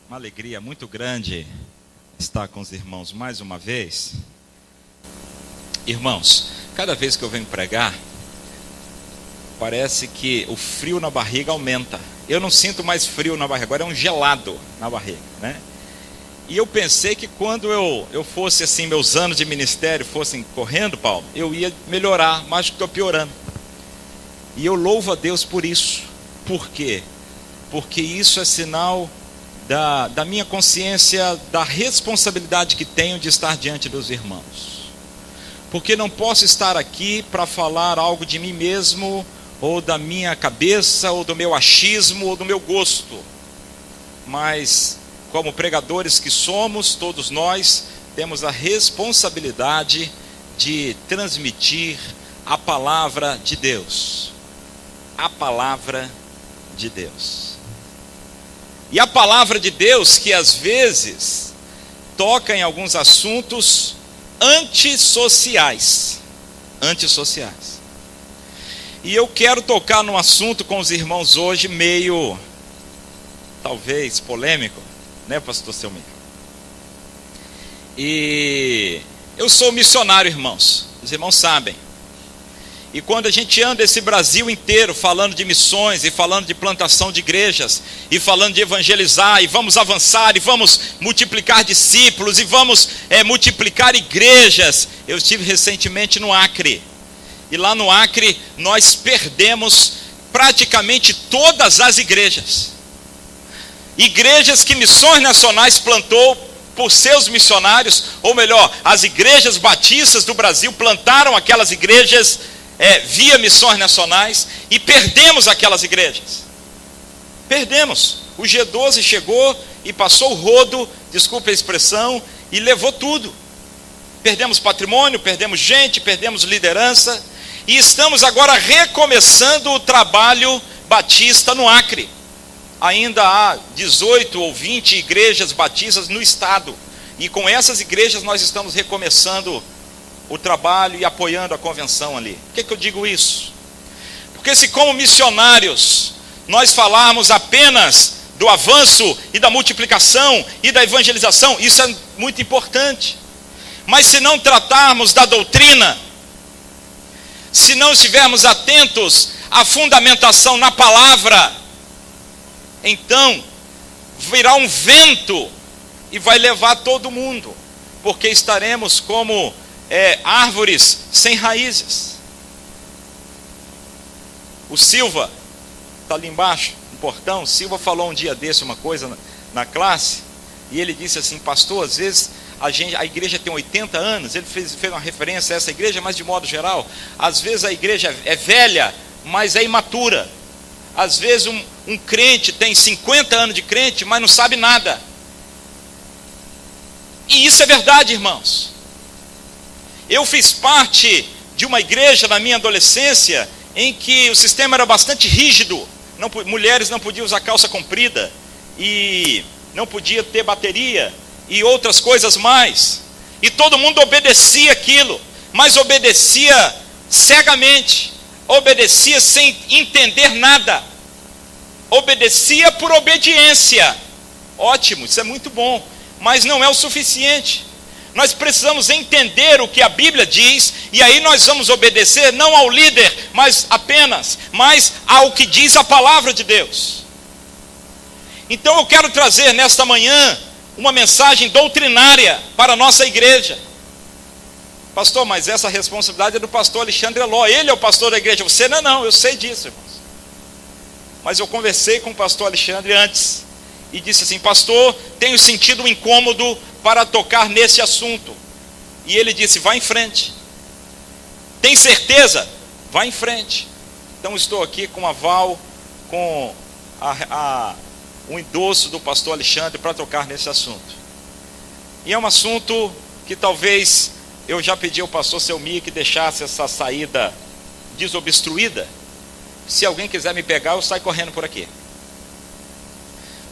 Uma alegria muito grande estar com os irmãos mais uma vez. Irmãos, cada vez que eu venho pregar, parece que o frio na barriga aumenta. Eu não sinto mais frio na barriga, agora é um gelado na barriga, né? E eu pensei que quando eu fosse assim, meus anos de ministério fossem correndo, Paulo, eu ia melhorar, mas estou piorando. E eu louvo a Deus por isso. Por quê? Porque isso é sinal da minha consciência, da responsabilidade que tenho de estar diante dos irmãos. Porque não posso estar aqui para falar algo de mim mesmo, ou da minha cabeça, ou do meu achismo, ou do meu gosto. Mas, como pregadores que somos, todos nós temos a responsabilidade de transmitir a palavra de Deus. A palavra de Deus. E a palavra de Deus que às vezes toca em alguns assuntos antissociais. Antissociais. E eu quero tocar num assunto com os irmãos hoje meio, talvez, polêmico, né, pastor Selmir? E eu sou missionário, irmãos. Os irmãos sabem. E quando a gente anda esse Brasil inteiro falando de missões, e falando de plantação de igrejas, e falando de evangelizar, e vamos avançar, e vamos multiplicar discípulos, e vamos multiplicar igrejas. Eu estive recentemente no Acre, e lá no Acre nós perdemos praticamente todas as igrejas. Igrejas que Missões Nacionais plantou por seus missionários, ou melhor, as igrejas batistas do Brasil plantaram aquelas igrejas via Missões Nacionais, e perdemos aquelas igrejas. Perdemos. O G12 chegou e passou o rodo, desculpe a expressão, e levou tudo. Perdemos patrimônio, perdemos gente, perdemos liderança, e estamos agora recomeçando o trabalho batista no Acre. Ainda há 18 ou 20 igrejas batistas no estado, e com essas igrejas nós estamos recomeçando o trabalho e apoiando a convenção ali. Por que eu digo isso? Porque se como missionários nós falarmos apenas do avanço e da multiplicação e da evangelização, isso é muito importante. Mas se não tratarmos da doutrina, se não estivermos atentos à fundamentação na palavra, então virá um vento e vai levar todo mundo, porque estaremos como árvores sem raízes. O Silva está ali embaixo, no portão. O Silva falou um dia desse uma coisa na classe, e ele disse assim: pastor, às vezes a igreja tem 80 anos. Ele fez uma referência a essa igreja, mas de modo geral, às vezes a igreja é velha, mas é imatura. Às vezes um crente tem 50 anos de crente, mas não sabe nada. E isso é verdade, irmãos. Eu fiz parte de uma igreja na minha adolescência em que o sistema era bastante rígido. Mulheres não podiam usar calça comprida, e não podia ter bateria, e outras coisas mais. E todo mundo obedecia aquilo, mas obedecia cegamente, obedecia sem entender nada, obedecia por obediência. Ótimo, isso é muito bom, mas não é o suficiente. Nós precisamos entender o que a Bíblia diz, e aí nós vamos obedecer não ao líder, mas ao que diz a palavra de Deus. Então eu quero trazer nesta manhã uma mensagem doutrinária para a nossa igreja. Pastor, mas essa responsabilidade é do pastor Alexandre Eló, ele é o pastor da igreja. Você não, eu sei disso, irmãos. Mas eu conversei com o pastor Alexandre antes, e disse assim: pastor, tenho sentido um incômodo para tocar nesse assunto. E ele disse: vá em frente. Tem certeza? Vá em frente. Então estou aqui com aval, com um endosso do pastor Alexandre para tocar nesse assunto. E é um assunto que talvez eu já pedi ao pastor Selmir que deixasse essa saída desobstruída. Se alguém quiser me pegar, eu saio correndo por aqui,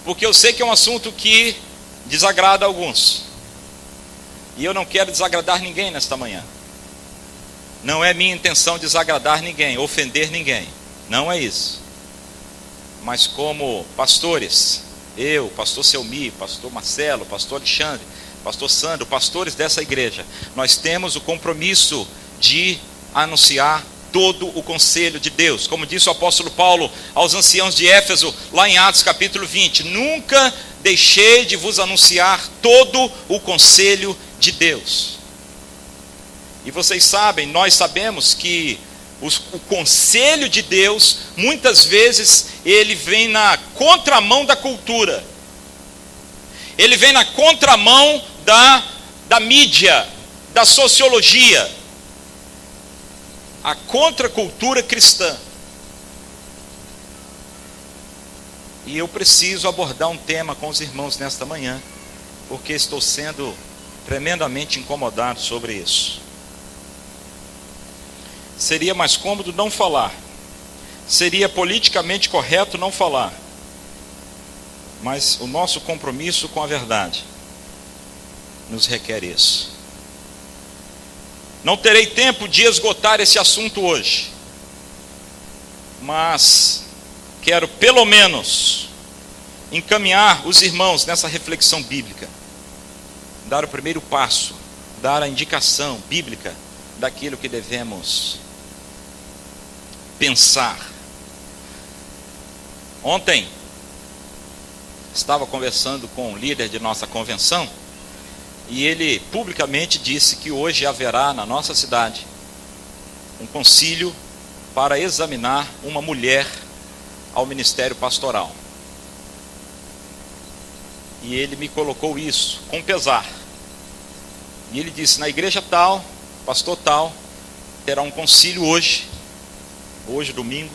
porque eu sei que é um assunto que desagrada a alguns, e eu não quero desagradar ninguém nesta manhã. Não é minha intenção desagradar ninguém, ofender ninguém, não é isso. Mas como pastores, eu, pastor Selmi, pastor Marcelo, pastor Alexandre, pastor Sandro, pastores dessa igreja, nós temos o compromisso de anunciar todo o conselho de Deus. Como disse o apóstolo Paulo aos anciãos de Éfeso, lá em Atos capítulo 20, nunca deixei de vos anunciar todo o conselho de Deus. E vocês sabem, nós sabemos que o conselho de Deus, muitas vezes, ele vem na contramão da cultura. Ele vem na contramão da mídia, da sociologia. A contracultura cristã. E eu preciso abordar um tema com os irmãos nesta manhã, porque estou sendo tremendamente incomodado sobre isso. Seria mais cômodo não falar. Seria politicamente correto não falar. Mas o nosso compromisso com a verdade nos requer isso. Não terei tempo de esgotar esse assunto hoje, mas quero pelo menos encaminhar os irmãos nessa reflexão bíblica, dar o primeiro passo, dar a indicação bíblica daquilo que devemos pensar. Ontem estava conversando com um líder de nossa convenção, e ele publicamente disse que hoje haverá na nossa cidade um concílio para examinar uma mulher ao ministério pastoral. E ele me colocou isso com pesar. E ele disse: na igreja tal, pastor tal, terá um concílio hoje domingo,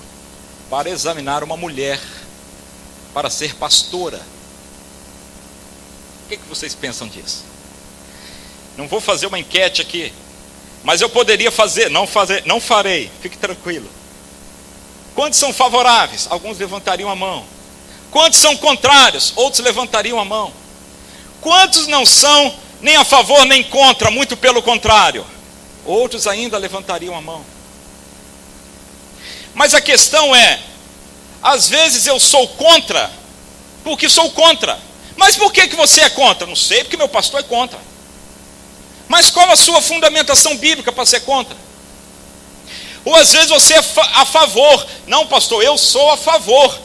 para examinar uma mulher para ser pastora. O que vocês pensam disso? Não vou fazer uma enquete aqui, mas eu poderia fazer, não farei, fique tranquilo. Quantos são favoráveis? Alguns levantariam a mão. Quantos são contrários? Outros levantariam a mão. Quantos não são nem a favor nem contra, muito pelo contrário? Outros ainda levantariam a mão. Mas a questão é, às vezes eu sou contra, porque sou contra. Mas por que você é contra? Não sei, porque meu pastor é contra. Mas qual a sua fundamentação bíblica para ser contra? Ou às vezes você é a favor. Não, pastor, eu sou a favor.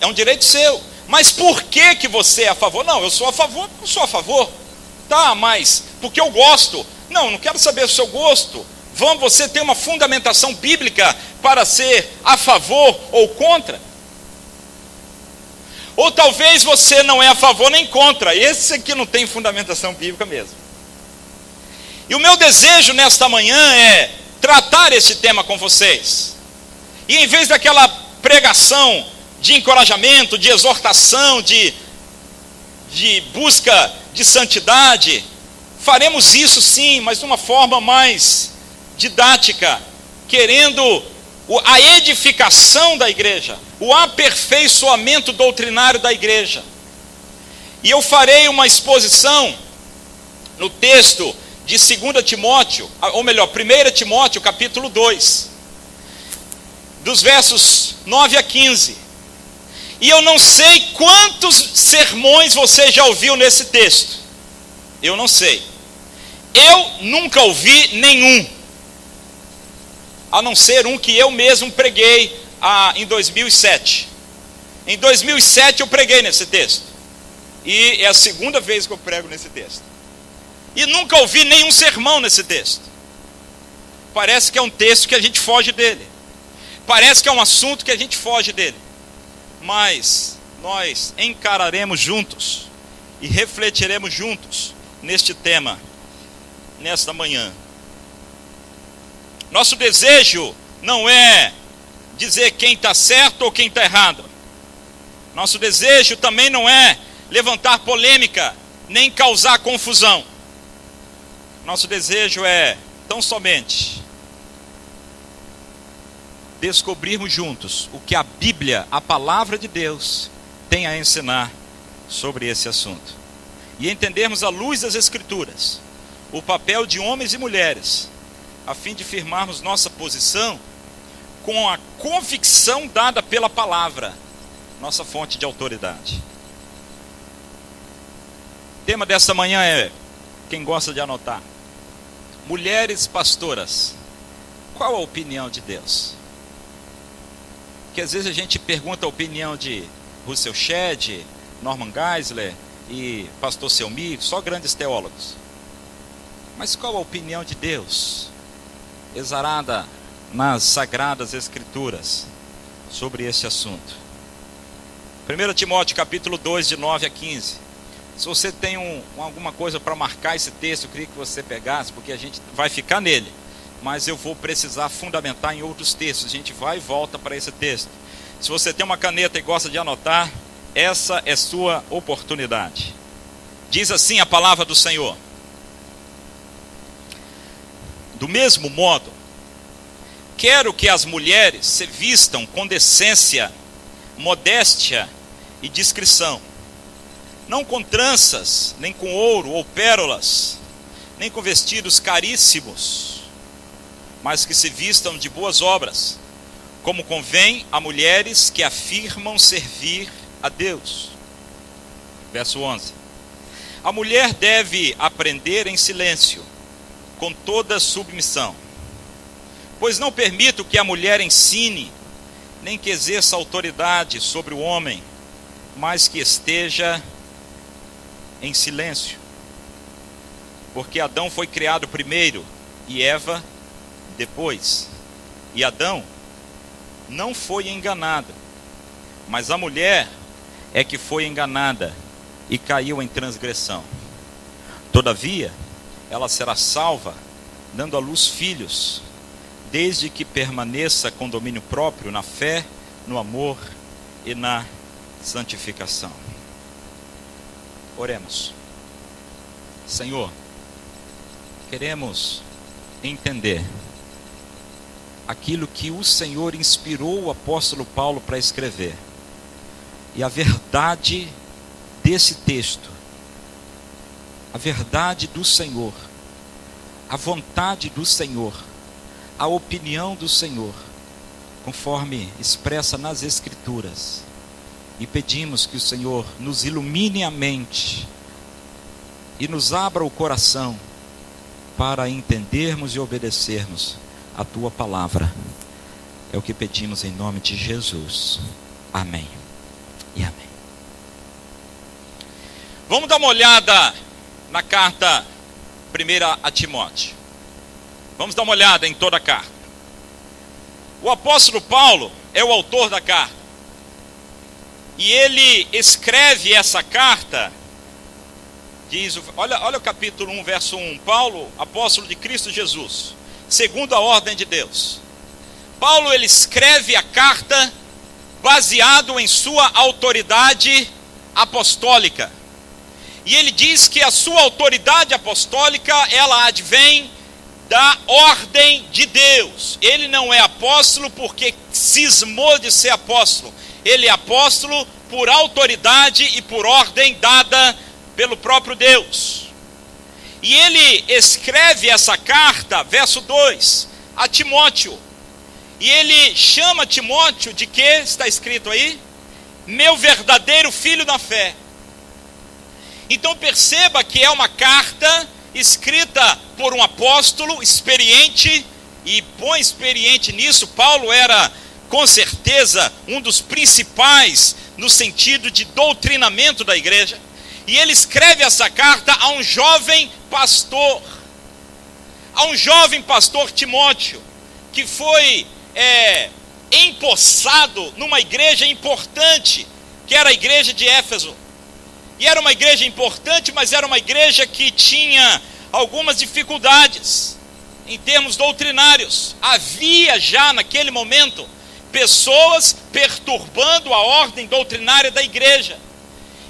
É um direito seu. Mas por que você é a favor? Não, eu sou a favor porque eu sou a favor. Tá, mas porque eu gosto. Não, não quero saber o seu gosto. Você tem uma fundamentação bíblica para ser a favor ou contra? Ou talvez você não é a favor nem contra. Esse aqui não tem fundamentação bíblica mesmo. E o meu desejo nesta manhã é tratar esse tema com vocês. E em vez daquela pregação de encorajamento, de exortação, de busca de santidade, faremos isso sim, mas de uma forma mais didática, querendo a edificação da igreja, o aperfeiçoamento doutrinário da igreja. E eu farei uma exposição no texto de 2 Timóteo, ou melhor, 1 Timóteo, capítulo 2, dos versos 9 a 15. E eu não sei quantos sermões você já ouviu nesse texto. Eu não sei. Eu nunca ouvi nenhum, a não ser um que eu mesmo preguei em 2007. Em 2007 eu preguei nesse texto. E é a segunda vez que eu prego nesse texto. E nunca ouvi nenhum sermão nesse texto. Parece que é um texto que a gente foge dele. Parece que é um assunto que a gente foge dele. Mas nós encararemos juntos e refletiremos juntos neste tema, nesta manhã. Nosso desejo não é dizer quem está certo ou quem está errado. Nosso desejo também não é levantar polêmica, nem causar confusão. Nosso desejo é, tão somente, descobrirmos juntos o que a Bíblia, a palavra de Deus, tem a ensinar sobre esse assunto. E entendermos à luz das Escrituras o papel de homens e mulheres, a fim de firmarmos nossa posição com a convicção dada pela palavra, nossa fonte de autoridade. tema dessa manhã é, quem gosta de anotar, mulheres pastoras, qual a opinião de Deus? Porque às vezes a gente pergunta a opinião de Russell Shedd, Norman Geisler e pastor Selmi, só grandes teólogos. Mas qual a opinião de Deus, exarada nas Sagradas Escrituras, sobre esse assunto? 1 Timóteo capítulo 2, de 9 a 15. Se você tem alguma coisa para marcar esse texto, eu queria que você pegasse, porque a gente vai ficar nele, mas eu vou precisar fundamentar em outros textos. A gente vai e volta para esse texto. Se você tem uma caneta e gosta de anotar, essa é sua oportunidade. Diz assim a palavra do Senhor: do mesmo modo, quero que as mulheres se vistam com decência, modéstia e discrição, não com tranças, nem com ouro ou pérolas, nem com vestidos caríssimos, mas que se vistam de boas obras, como convém a mulheres que afirmam servir a Deus. Verso 11. A mulher deve aprender em silêncio, com toda submissão, pois não permito que a mulher ensine, nem que exerça autoridade sobre o homem, mas que esteja em silêncio, porque Adão foi criado primeiro e Eva depois, e Adão não foi enganado, mas a mulher é que foi enganada e caiu em transgressão. Todavia, ela será salva, dando à luz filhos, desde que permaneça com domínio próprio na fé, no amor e na santificação. Oremos. Senhor, queremos entender aquilo que o Senhor inspirou o apóstolo Paulo para escrever, e a verdade desse texto, a verdade do Senhor, a vontade do Senhor, a opinião do Senhor, conforme expressa nas Escrituras. E pedimos que o Senhor nos ilumine a mente e nos abra o coração para entendermos e obedecermos a Tua palavra. É o que pedimos em nome de Jesus. Amém e amém. Vamos dar uma olhada na carta 1 a Timóteo. Vamos dar uma olhada em toda a carta. O apóstolo Paulo é o autor da carta. E ele escreve essa carta, olha o capítulo 1, verso 1. Paulo, apóstolo de Cristo Jesus, segundo a ordem de Deus. Paulo, ele escreve a carta baseado em sua autoridade apostólica. E ele diz que a sua autoridade apostólica, ela advém da ordem de Deus. Ele não é apóstolo porque cismou de ser apóstolo. Ele é apóstolo por autoridade e por ordem dada pelo próprio Deus. E ele escreve essa carta, verso 2, a Timóteo. E ele chama Timóteo de que está escrito aí? Meu verdadeiro filho na fé. Então perceba que é uma carta escrita por um apóstolo experiente, e põe experiente nisso. Paulo era com certeza um dos principais no sentido de doutrinamento da igreja, e ele escreve essa carta a um jovem pastor, Timóteo, que foi empossado numa igreja importante, que era a igreja de Éfeso. E era uma igreja importante, mas era uma igreja que tinha algumas dificuldades em termos doutrinários. Havia já naquele momento pessoas perturbando a ordem doutrinária da igreja.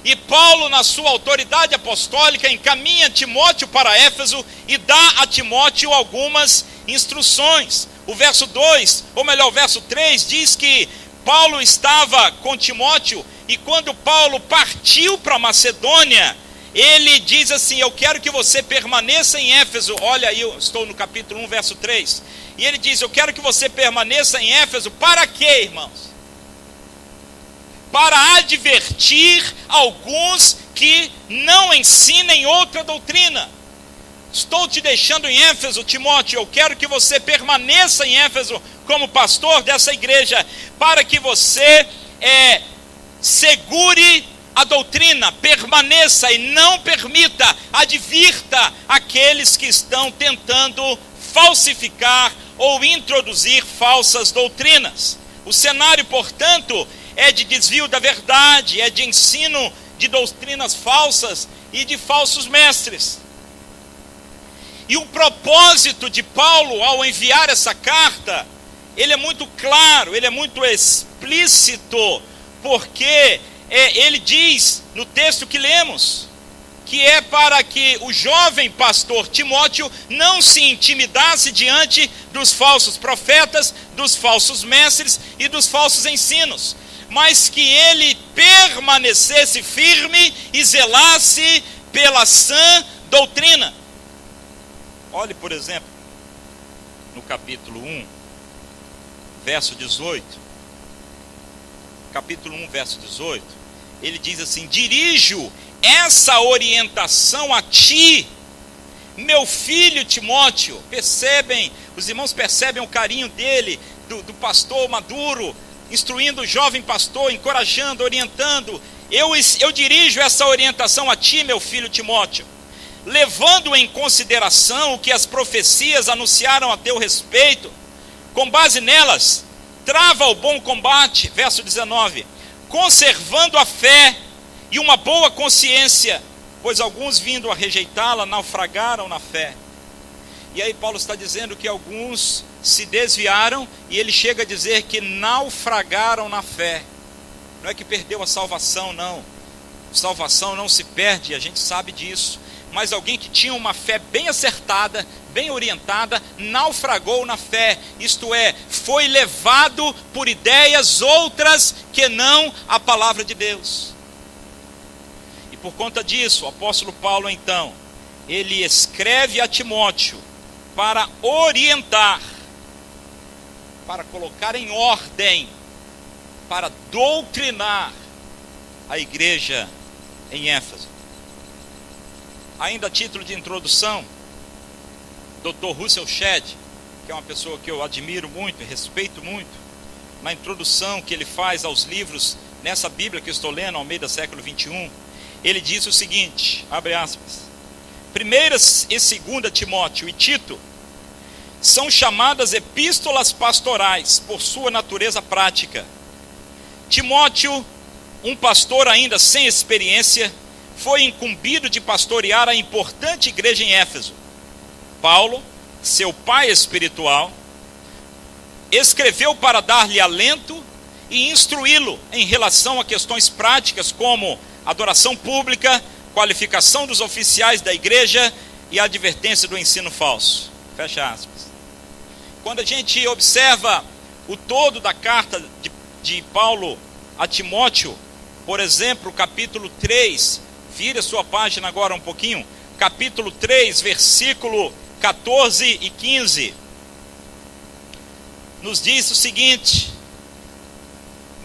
E Paulo, na sua autoridade apostólica, encaminha Timóteo para Éfeso e dá a Timóteo algumas instruções. O verso 2, ou melhor, o verso 3, diz que Paulo estava com Timóteo, e quando Paulo partiu para Macedônia, ele diz assim: eu quero que você permaneça em Éfeso. Olha aí, eu estou no capítulo 1, verso 3. E ele diz: eu quero que você permaneça em Éfeso. Para quê, irmãos? para advertir alguns que não ensinem outra doutrina. Estou te deixando em Éfeso, Timóteo. Eu quero que você permaneça em Éfeso como pastor dessa igreja, para que você segure a doutrina, permaneça e não permita, advirta aqueles que estão tentando falsificar ou introduzir falsas doutrinas. O cenário, portanto, é de desvio da verdade, é de ensino de doutrinas falsas e de falsos mestres. E o propósito de Paulo ao enviar essa carta, ele é muito claro, ele é muito explícito, porque ele diz no texto que lemos, que é para que o jovem pastor Timóteo não se intimidasse diante dos falsos profetas, dos falsos mestres e dos falsos ensinos, mas que ele permanecesse firme e zelasse pela sã doutrina. Olhe, por exemplo, no capítulo 1, verso 18. Capítulo 1, verso 18. Ele diz assim: dirijo essa orientação a ti, meu filho Timóteo. Percebem, os irmãos percebem o carinho dele, do pastor maduro, instruindo o jovem pastor, encorajando, orientando. Eu dirijo essa orientação a ti, meu filho Timóteo, levando em consideração o que as profecias anunciaram a teu respeito. Com base nelas, trava o bom combate, verso 19, conservando a fé e uma boa consciência, pois alguns, vindo a rejeitá-la, naufragaram na fé. E aí Paulo está dizendo que alguns se desviaram, e ele chega a dizer que naufragaram na fé. Não é que perdeu a salvação, não. Salvação não se perde, a gente sabe disso. Mas alguém que tinha uma fé bem acertada, bem orientada, naufragou na fé, isto é, foi levado por ideias outras que não a palavra de Deus. E por conta disso, o apóstolo Paulo, então, ele escreve a Timóteo para orientar, para colocar em ordem, para doutrinar a igreja em Éfeso. Ainda a título de introdução, Dr. Russell Shedd, que é uma pessoa que eu admiro muito e respeito muito, na introdução que ele faz aos livros, nessa Bíblia que eu estou lendo, Almeida século 21, ele diz o seguinte, abre aspas: 1ª e 2ª Timóteo e Tito são chamadas epístolas pastorais por sua natureza prática. Timóteo, um pastor ainda sem experiência, foi incumbido de pastorear a importante igreja em Éfeso. Paulo, seu pai espiritual, escreveu para dar-lhe alento e instruí-lo em relação a questões práticas como adoração pública, qualificação dos oficiais da igreja e a advertência do ensino falso. Fecha aspas. Quando a gente observa o todo da carta de Paulo a Timóteo, por exemplo, capítulo 3, vire a sua página agora um pouquinho, capítulo 3, versículo 14 e 15, nos diz o seguinte,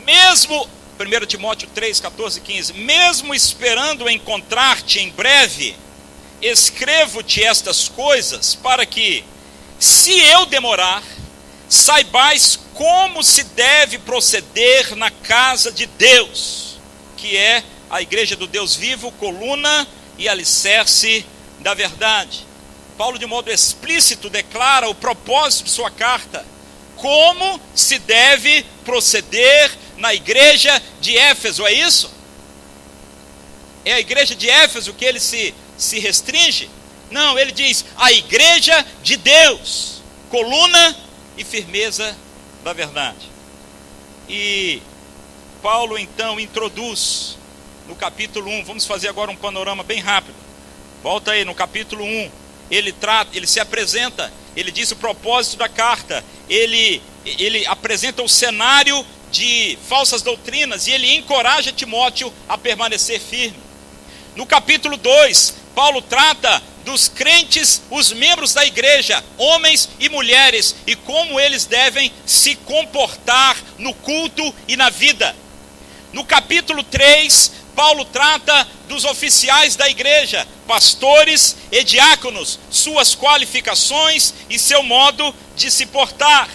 1 Timóteo 3, 14 e 15, mesmo esperando encontrar-te em breve, escrevo-te estas coisas para que, se eu demorar, saibais como se deve proceder na casa de Deus, que é a igreja do Deus vivo, coluna e alicerce da verdade. Paulo, de modo explícito, declara o propósito de sua carta, como se deve proceder na igreja de Éfeso, é isso? É a igreja de Éfeso que ele se restringe? Não, ele diz, a igreja de Deus, coluna e firmeza da verdade. E Paulo, então, introduz no capítulo 1, vamos fazer agora um panorama bem rápido. Volta aí, no capítulo 1, ele se apresenta, ele diz o propósito da carta, ele apresenta o cenário de falsas doutrinas e ele encoraja Timóteo a permanecer firme. No capítulo 2, Paulo trata dos crentes, os membros da igreja, homens e mulheres, e como eles devem se comportar no culto e na vida. No capítulo 3, Paulo trata dos oficiais da igreja, pastores e diáconos, suas qualificações e seu modo de se portar.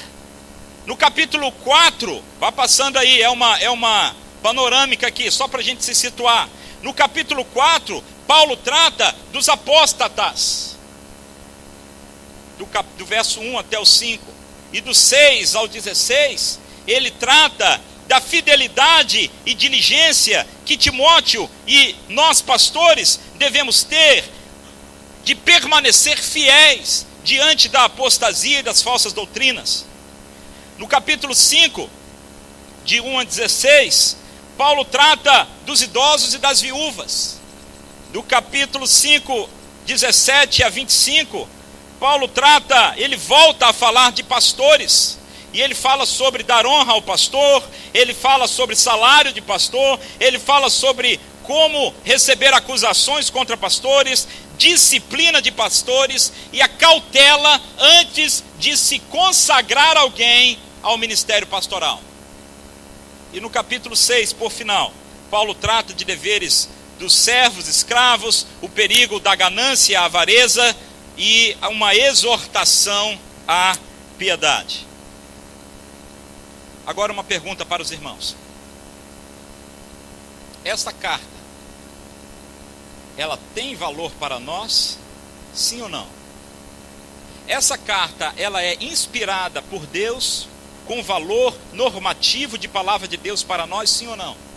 No capítulo 4, vai passando aí, é uma panorâmica aqui, só para a gente se situar. No capítulo 4, Paulo trata dos apóstatas, do verso 1 até o 5. E do 6 ao 16, ele trata da fidelidade e diligência que Timóteo e nós pastores devemos ter, de permanecer fiéis diante da apostasia e das falsas doutrinas. No capítulo 5, de 1 a 16, Paulo trata dos idosos e das viúvas. Do capítulo 5, 17 a 25, Paulo ele volta a falar de pastores. E ele fala sobre dar honra ao pastor, ele fala sobre salário de pastor, ele fala sobre como receber acusações contra pastores, disciplina de pastores e a cautela antes de se consagrar alguém ao ministério pastoral. E no capítulo 6, por final, Paulo trata de deveres dos servos, escravos, o perigo da ganância e a avareza e uma exortação à piedade. Agora uma pergunta para os irmãos. Esta carta, ela tem valor para nós? Sim ou não? Essa carta, ela é inspirada por Deus com valor normativo de palavra de Deus para nós? Sim ou não?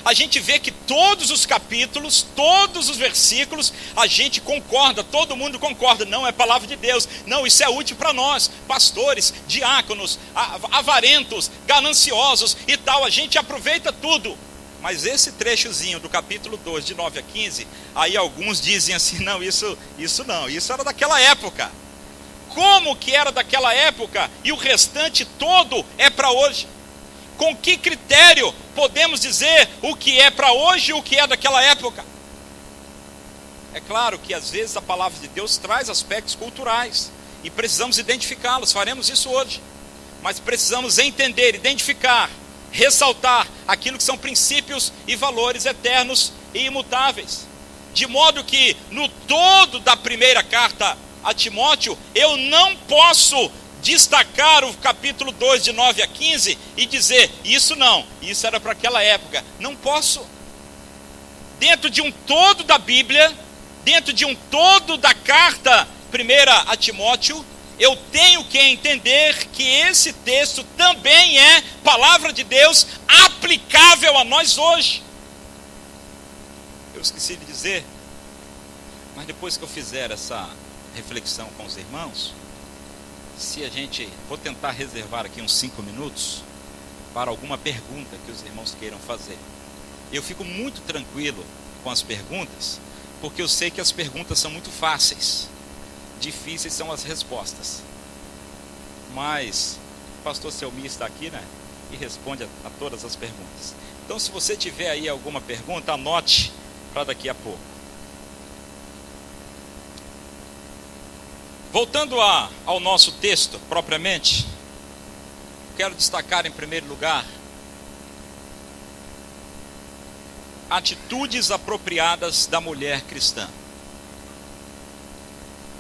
A gente vê que todos os capítulos, todos os versículos, a gente concorda, todo mundo concorda, não é palavra de Deus, não, isso é útil para nós, pastores, diáconos, avarentos, gananciosos e tal, a gente aproveita tudo. Mas esse trechozinho do capítulo 2, de 9 a 15, aí alguns dizem assim, não, isso não, isso era daquela época. Como que era daquela época e o restante todo é para hoje? Com que critério podemos dizer o que é para hoje e o que é daquela época? É claro que às vezes a palavra de Deus traz aspectos culturais e precisamos identificá-los, faremos isso hoje. Mas precisamos entender, identificar, ressaltar aquilo que são princípios e valores eternos e imutáveis. De modo que no todo da primeira carta a Timóteo, eu não posso destacar o capítulo 2 de 9 a 15 e dizer, isso não, isso era para aquela época. Não posso. Dentro de um todo da Bíblia, dentro de um todo da carta primeira a Timóteo, eu tenho que entender que esse texto também é palavra de Deus aplicável a nós hoje. Eu esqueci de dizer, mas depois que eu fizer essa reflexão com os irmãos, vou tentar reservar aqui uns 5 minutos para alguma pergunta que os irmãos queiram fazer. Eu fico muito tranquilo com as perguntas, porque eu sei que as perguntas são muito fáceis, difíceis são as respostas. Mas o pastor Selmi está aqui, né? E responde a todas as perguntas. Então, se você tiver aí alguma pergunta, anote para daqui a pouco. Voltando ao nosso texto propriamente, quero destacar em primeiro lugar atitudes apropriadas da mulher cristã.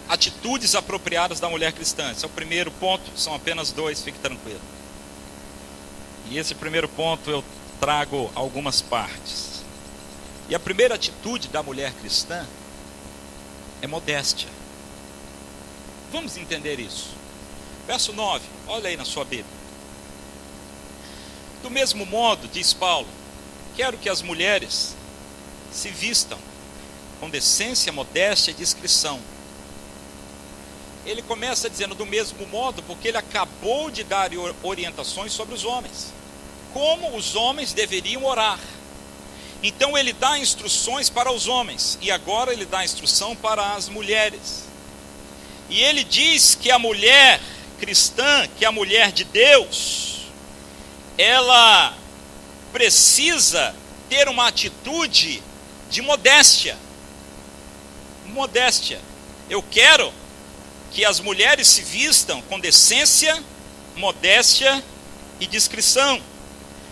Atitudes apropriadas da mulher cristã. Esse é o primeiro ponto, são apenas 2, fique tranquilo. E esse primeiro ponto eu trago algumas partes. E a primeira atitude da mulher cristã é modéstia. Vamos entender isso. Verso 9, olha aí na sua Bíblia. Do mesmo modo, diz Paulo, quero que as mulheres se vistam com decência, modéstia e discrição. Ele começa dizendo do mesmo modo, porque ele acabou de dar orientações sobre os homens. Como os homens deveriam orar. Então ele dá instruções para os homens, e agora ele dá instrução para as mulheres. E ele diz que a mulher cristã, que a mulher de Deus, ela precisa ter uma atitude de modéstia. Modéstia. Eu quero que as mulheres se vistam com decência, modéstia e discrição.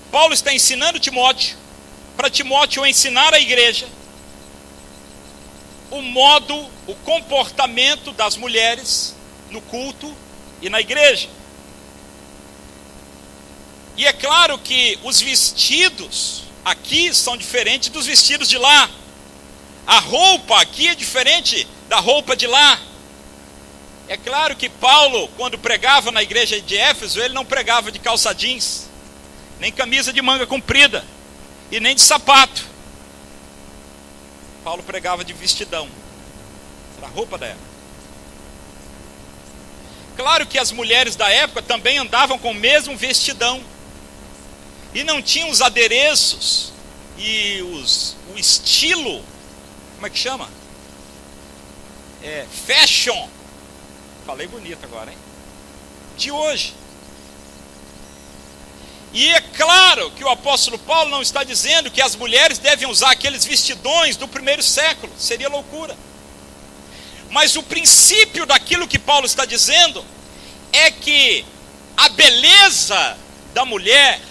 Paulo está ensinando Timóteo para Timóteo ensinar à igreja o modo, o comportamento das mulheres no culto e na igreja. E é claro que os vestidos aqui são diferentes dos vestidos de lá. A roupa aqui é diferente da roupa de lá. É claro que Paulo, quando pregava na igreja de Éfeso, ele não pregava de calça jeans, nem camisa de manga comprida, e nem de sapato. Paulo pregava de vestidão. Era a roupa da época. Claro que as mulheres da época também andavam com o mesmo vestidão. E não tinham os adereços e o estilo, como é que chama? Fashion. Falei bonito agora, hein? De hoje. E é claro que o apóstolo Paulo não está dizendo que as mulheres devem usar aqueles vestidões do primeiro século. Seria loucura. Mas o princípio daquilo que Paulo está dizendo é que a beleza da mulher,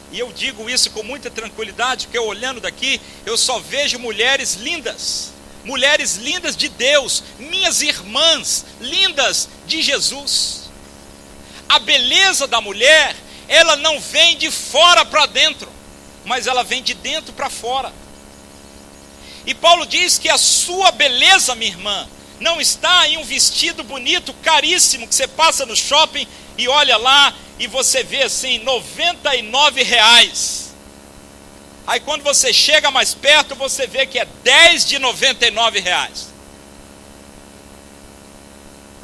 e eu digo isso com muita tranquilidade, porque eu olhando daqui, eu só vejo mulheres lindas de Deus, minhas irmãs, lindas de Jesus. A beleza da mulher, ela não vem de fora para dentro, mas ela vem de dentro para fora. E Paulo diz que a sua beleza, minha irmã, não está em um vestido bonito, caríssimo, que você passa no shopping e olha lá e você vê assim, R$99. Aí quando você chega mais perto, você vê que é 10 de R$99.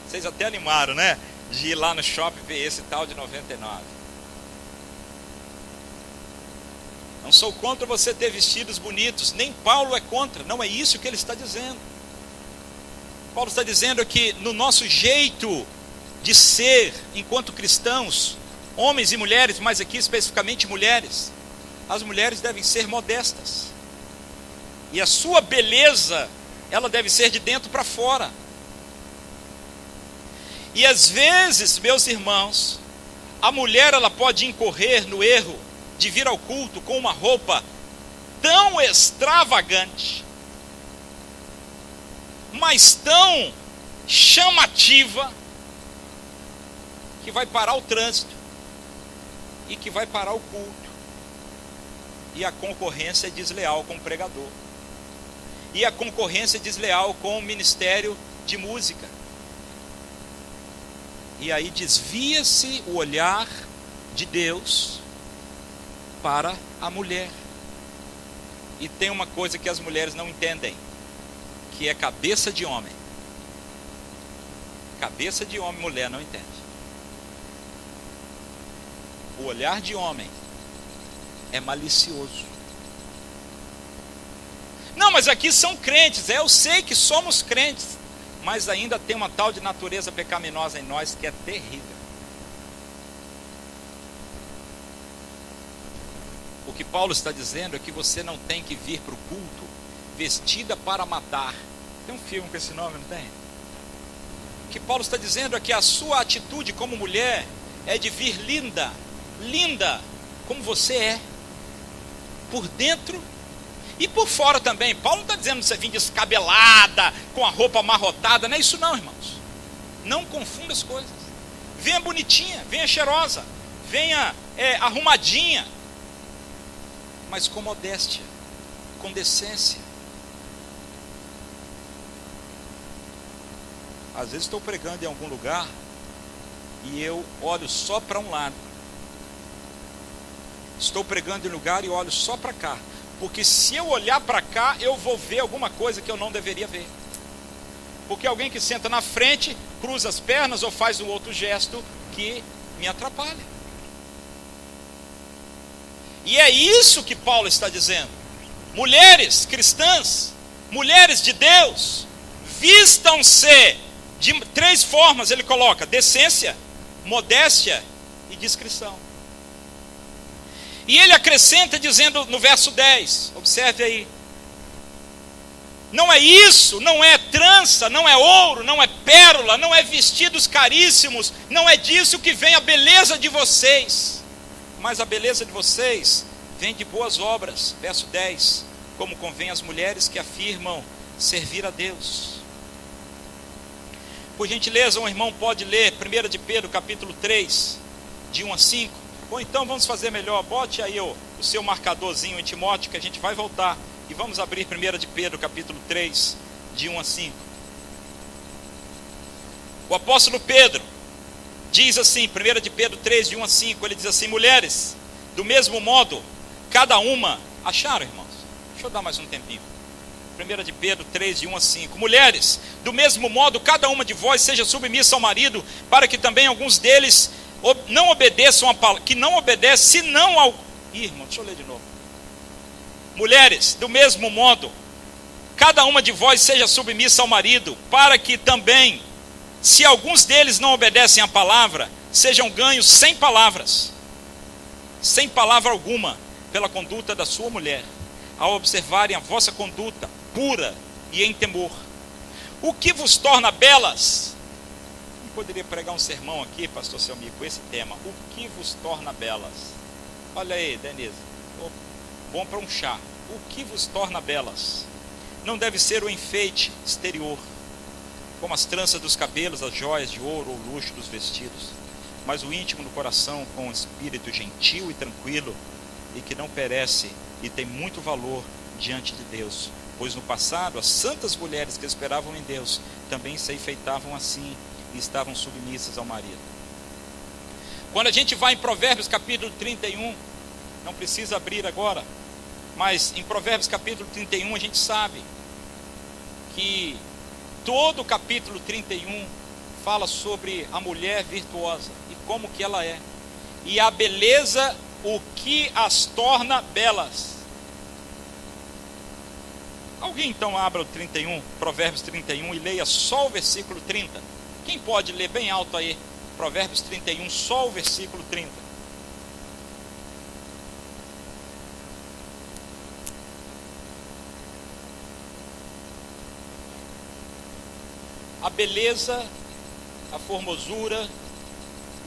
Vocês até animaram, né? De ir lá no shopping ver esse tal de 99. Não sou contra você ter vestidos bonitos, nem Paulo é contra, não é isso que ele está dizendo. Paulo está dizendo que no nosso jeito de ser, enquanto cristãos, homens e mulheres, mas aqui especificamente mulheres, as mulheres devem ser modestas. E a sua beleza, ela deve ser de dentro para fora. E às vezes, meus irmãos, a mulher ela pode incorrer no erro de vir ao culto com uma roupa tão extravagante, mas tão chamativa, que vai parar o trânsito e que vai parar o culto. E a concorrência é desleal com o pregador. E a concorrência é desleal com o ministério de música. E aí desvia-se o olhar de Deus para a mulher. E tem uma coisa que as mulheres não entendem, que é cabeça de homem. Cabeça de homem, mulher não entende. O olhar de homem é malicioso. Não, mas aqui são crentes. Eu sei que somos crentes, mas ainda tem uma tal de natureza pecaminosa em nós que é terrível. O que Paulo está dizendo é que você não tem que vir para o culto vestida para matar. Tem um filme com esse nome, não tem? O que Paulo está dizendo é que a sua atitude como mulher é de vir linda, como você é, por dentro e por fora também. Paulo não está dizendo que você vir descabelada, com a roupa amarrotada, não é isso não, irmãos. Não confunda as coisas. Venha bonitinha, venha cheirosa, venha arrumadinha, mas com modéstia, com decência. Às vezes estou pregando em algum lugar e eu olho só para um lado. Estou pregando em lugar e olho só para cá, porque se eu olhar para cá, eu vou ver alguma coisa que eu não deveria ver. Porque alguém que senta na frente, cruza as pernas ou faz um outro gesto que me atrapalha. E é isso que Paulo está dizendo. Mulheres cristãs, mulheres de Deus, vistam-se de 3 formas, ele coloca: decência, modéstia e discrição. E ele acrescenta dizendo no verso 10, observe aí: não é isso, não é trança, não é ouro, não é pérola, não é vestidos caríssimos, não é disso que vem a beleza de vocês, mas a beleza de vocês vem de boas obras. Verso 10, como convém às mulheres que afirmam servir a Deus. Por gentileza, um irmão pode ler 1 de Pedro, capítulo 3, de 1 a 5. Ou então vamos fazer melhor, bote aí o seu marcadorzinho em Timóteo, que a gente vai voltar. E vamos abrir 1 de Pedro, capítulo 3, de 1 a 5. O apóstolo Pedro diz assim, 1 de Pedro 3, de 1 a 5, ele diz assim: mulheres, do mesmo modo, cada uma... Acharam, irmãos? Deixa eu dar mais um tempinho. 1 de Pedro 3, de 1 a 5. Mulheres, do mesmo modo, cada uma de vós seja submissa ao marido, para que também alguns deles não obedeçam a palavra, que não obedece senão ao... irmão, deixa eu ler de novo. Mulheres, do mesmo modo, cada uma de vós seja submissa ao marido, para que também, se alguns deles não obedecem à palavra, sejam ganhos sem palavras, sem palavra alguma, pela conduta da sua mulher, ao observarem a vossa conduta pura e em temor. O que vos torna belas? Eu poderia pregar um sermão aqui, pastor Selmi, com esse tema. O que vos torna belas? Olha aí, Denise, bom para um chá. O que vos torna belas? Não deve ser o enfeite exterior, como as tranças dos cabelos, as joias de ouro ou o luxo dos vestidos, mas o íntimo do coração, com um espírito gentil e tranquilo, e que não perece e tem muito valor diante de Deus. Pois no passado as santas mulheres que esperavam em Deus também se enfeitavam assim e estavam submissas ao marido. Quando a gente vai em Provérbios capítulo 31, não precisa abrir agora, mas em Provérbios capítulo 31 a gente sabe que todo o capítulo 31 fala sobre a mulher virtuosa e como que ela é, e a beleza, o que as torna belas. Alguém então abra o 31, Provérbios 31, e leia só o versículo 30. Quem pode ler bem alto aí? Provérbios 31, só o versículo 30. A beleza, a formosura,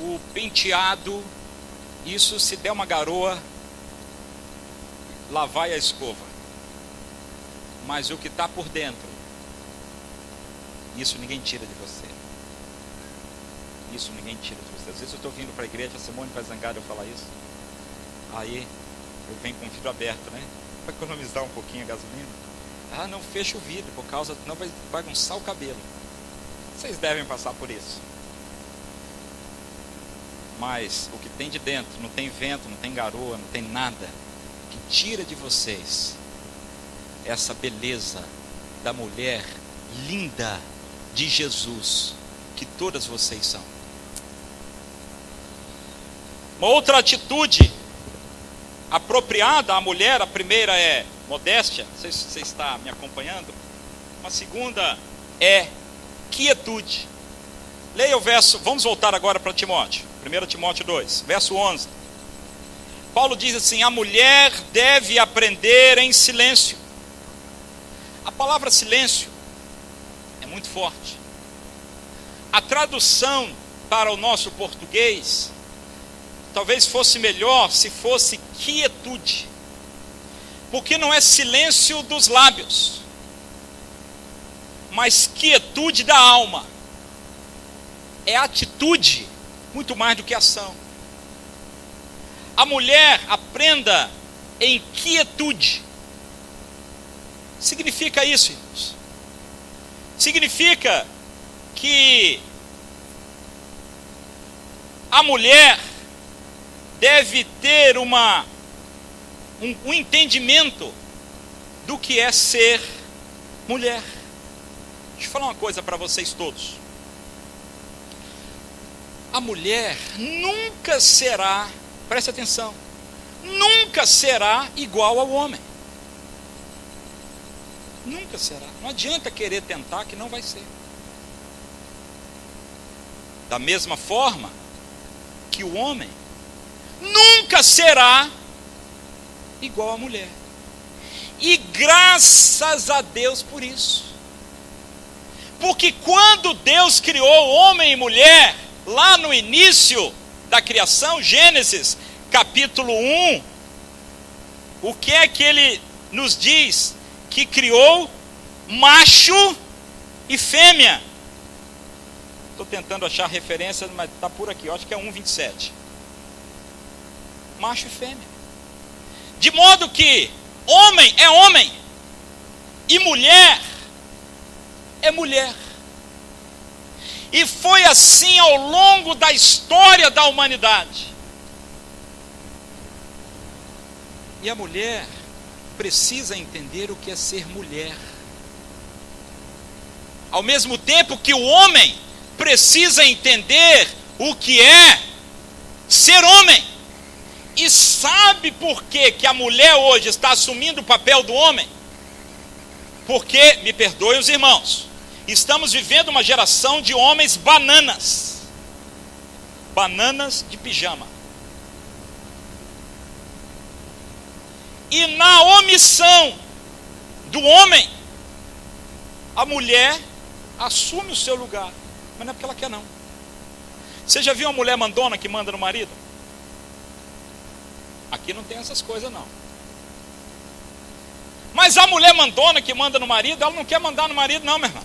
o penteado, isso se der uma garoa, lá vai a escova. Mas o que está por dentro, isso ninguém tira de você. Isso ninguém tira de você. Às vezes eu estou vindo para a igreja, a Simone vai zangar de eu falar isso. Aí eu venho com o vidro aberto, né? Para economizar um pouquinho a gasolina. Ah, não fecha o vidro, por causa, não vai bagunçar o cabelo. Vocês devem passar por isso. Mas o que tem de dentro, não tem vento, não tem garoa, não tem nada que tira de vocês essa beleza da mulher linda de Jesus, que todas vocês são. Uma outra atitude apropriada à mulher, a primeira é modéstia, não sei se você está me acompanhando. Uma segunda é quietude. Leia o verso, vamos voltar agora para Timóteo, 1 Timóteo 2, verso 11. Paulo diz assim: a mulher deve aprender em silêncio. A palavra silêncio é muito forte. A tradução para o nosso português talvez fosse melhor se fosse quietude, porque não é silêncio dos lábios, mas quietude da alma. É atitude muito mais do que ação. A mulher aprenda em quietude. Significa isso, irmãos. Significa que a mulher deve ter um entendimento do que é ser mulher. Deixa eu falar uma coisa para vocês todos. A mulher nunca será, preste atenção, nunca será igual ao homem. Nunca será. Não adianta querer tentar que não vai ser. Da mesma forma que o homem nunca será igual à mulher. E graças a Deus por isso. Porque quando Deus criou homem e mulher, lá no início da criação, Gênesis capítulo 1, o que é que ele nos diz? Que criou macho e fêmea. Estou tentando achar referência, mas está por aqui, eu acho que é 1:27. Macho e fêmea. De modo que homem é homem e mulher é mulher. E foi assim ao longo da história da humanidade. E a mulher precisa entender o que é ser mulher. Ao mesmo tempo que o homem precisa entender o que é ser homem. E sabe por que a mulher hoje está assumindo o papel do homem? Porque, me perdoem os irmãos, estamos vivendo uma geração de homens bananas. Bananas de pijama. E na omissão do homem, a mulher assume o seu lugar. Mas não é porque ela quer, não. Você já viu uma mulher mandona que manda no marido? Aqui não tem essas coisas, não. Mas a mulher mandona que manda no marido, ela não quer mandar no marido, não, meu irmão.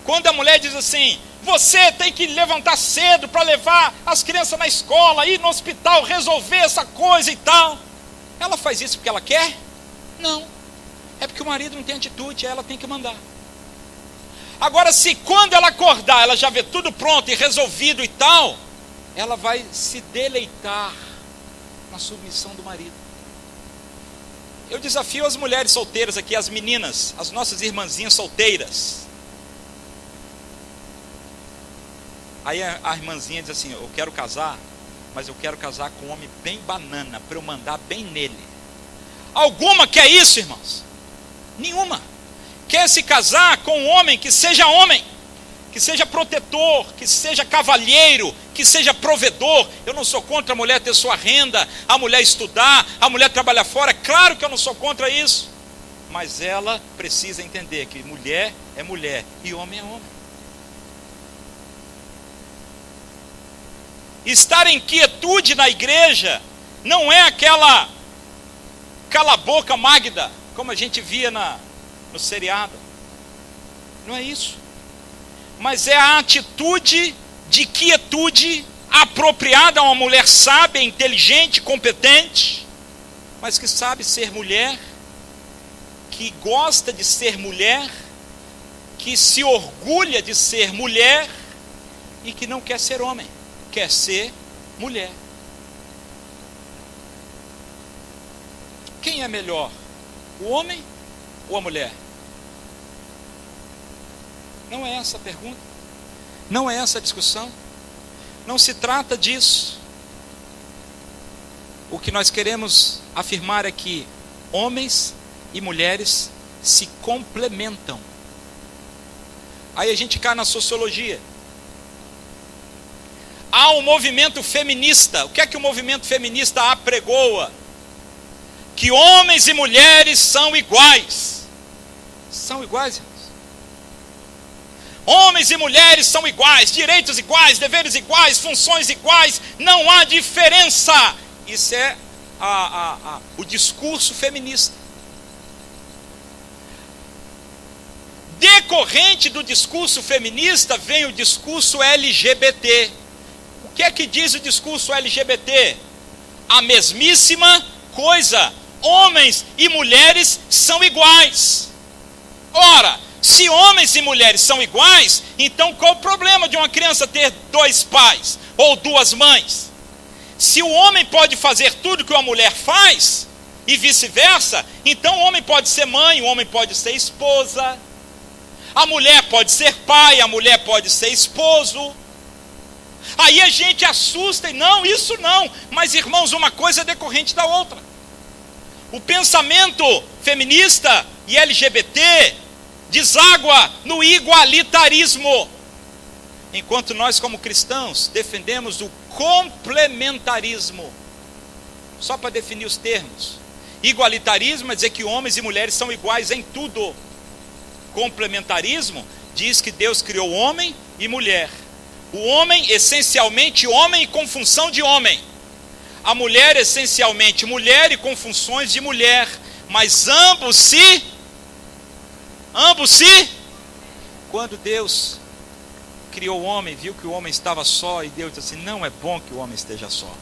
Quando a mulher diz assim: você tem que levantar cedo para levar as crianças na escola, ir no hospital, resolver essa coisa e tal. Ela faz isso porque ela quer? Não. É porque o marido não tem atitude, ela tem que mandar. Agora, se quando ela acordar, ela já vê tudo pronto e resolvido e tal, ela vai se deleitar na submissão do marido. Eu desafio as mulheres solteiras aqui, as meninas, as nossas irmãzinhas solteiras. Aí a irmãzinha diz assim: eu quero casar, mas eu quero casar com um homem bem banana, para eu mandar bem nele. Alguma quer isso, irmãos? Nenhuma. Quer se casar com um homem, que seja protetor, que seja cavalheiro, que seja provedor. Eu não sou contra a mulher ter sua renda, a mulher estudar, a mulher trabalhar fora. Claro que eu não sou contra isso. Mas ela precisa entender que mulher é mulher e homem é homem. Estar em quietude na igreja não é aquela cala-boca Magda, como a gente via no seriado. Não é isso. Mas é a atitude de quietude apropriada a uma mulher sábia, inteligente, competente, mas que sabe ser mulher, que gosta de ser mulher, que se orgulha de ser mulher e que não quer ser homem, quer ser mulher. Quem é melhor, o homem ou a mulher? Não é essa a pergunta, não é essa a discussão, não se trata disso. O que nós queremos afirmar é que homens e mulheres se complementam. Aí a gente cai na sociologia. Há um movimento feminista. O que é que o movimento feminista apregoa? Que homens e mulheres são iguais. São iguais, irmãos. Homens e mulheres são iguais, direitos iguais, deveres iguais, funções iguais, não há diferença. Isso é o discurso feminista. Decorrente do discurso feminista vem o discurso LGBT. O que é que diz o discurso LGBT? A mesmíssima coisa. Homens e mulheres são iguais. Ora, se homens e mulheres são iguais, então qual o problema de uma criança ter dois pais ou duas mães? Se o homem pode fazer tudo que uma mulher faz, e vice-versa, então o homem pode ser mãe, o homem pode ser esposa, a mulher pode ser pai, a mulher pode ser esposo. Aí a gente assusta e não, isso não. Mas irmãos, uma coisa é decorrente da outra. O pensamento feminista e LGBT deságua no igualitarismo, enquanto nós como cristãos defendemos o complementarismo. Só para definir os termos: igualitarismo é dizer que homens e mulheres são iguais em tudo. Complementarismo diz que Deus criou homem e mulher. O homem essencialmente homem e com função de homem. A mulher essencialmente mulher e com funções de mulher, mas ambos se, quando Deus criou o homem, viu que o homem estava só, e Deus disse assim: não é bom que o homem esteja só.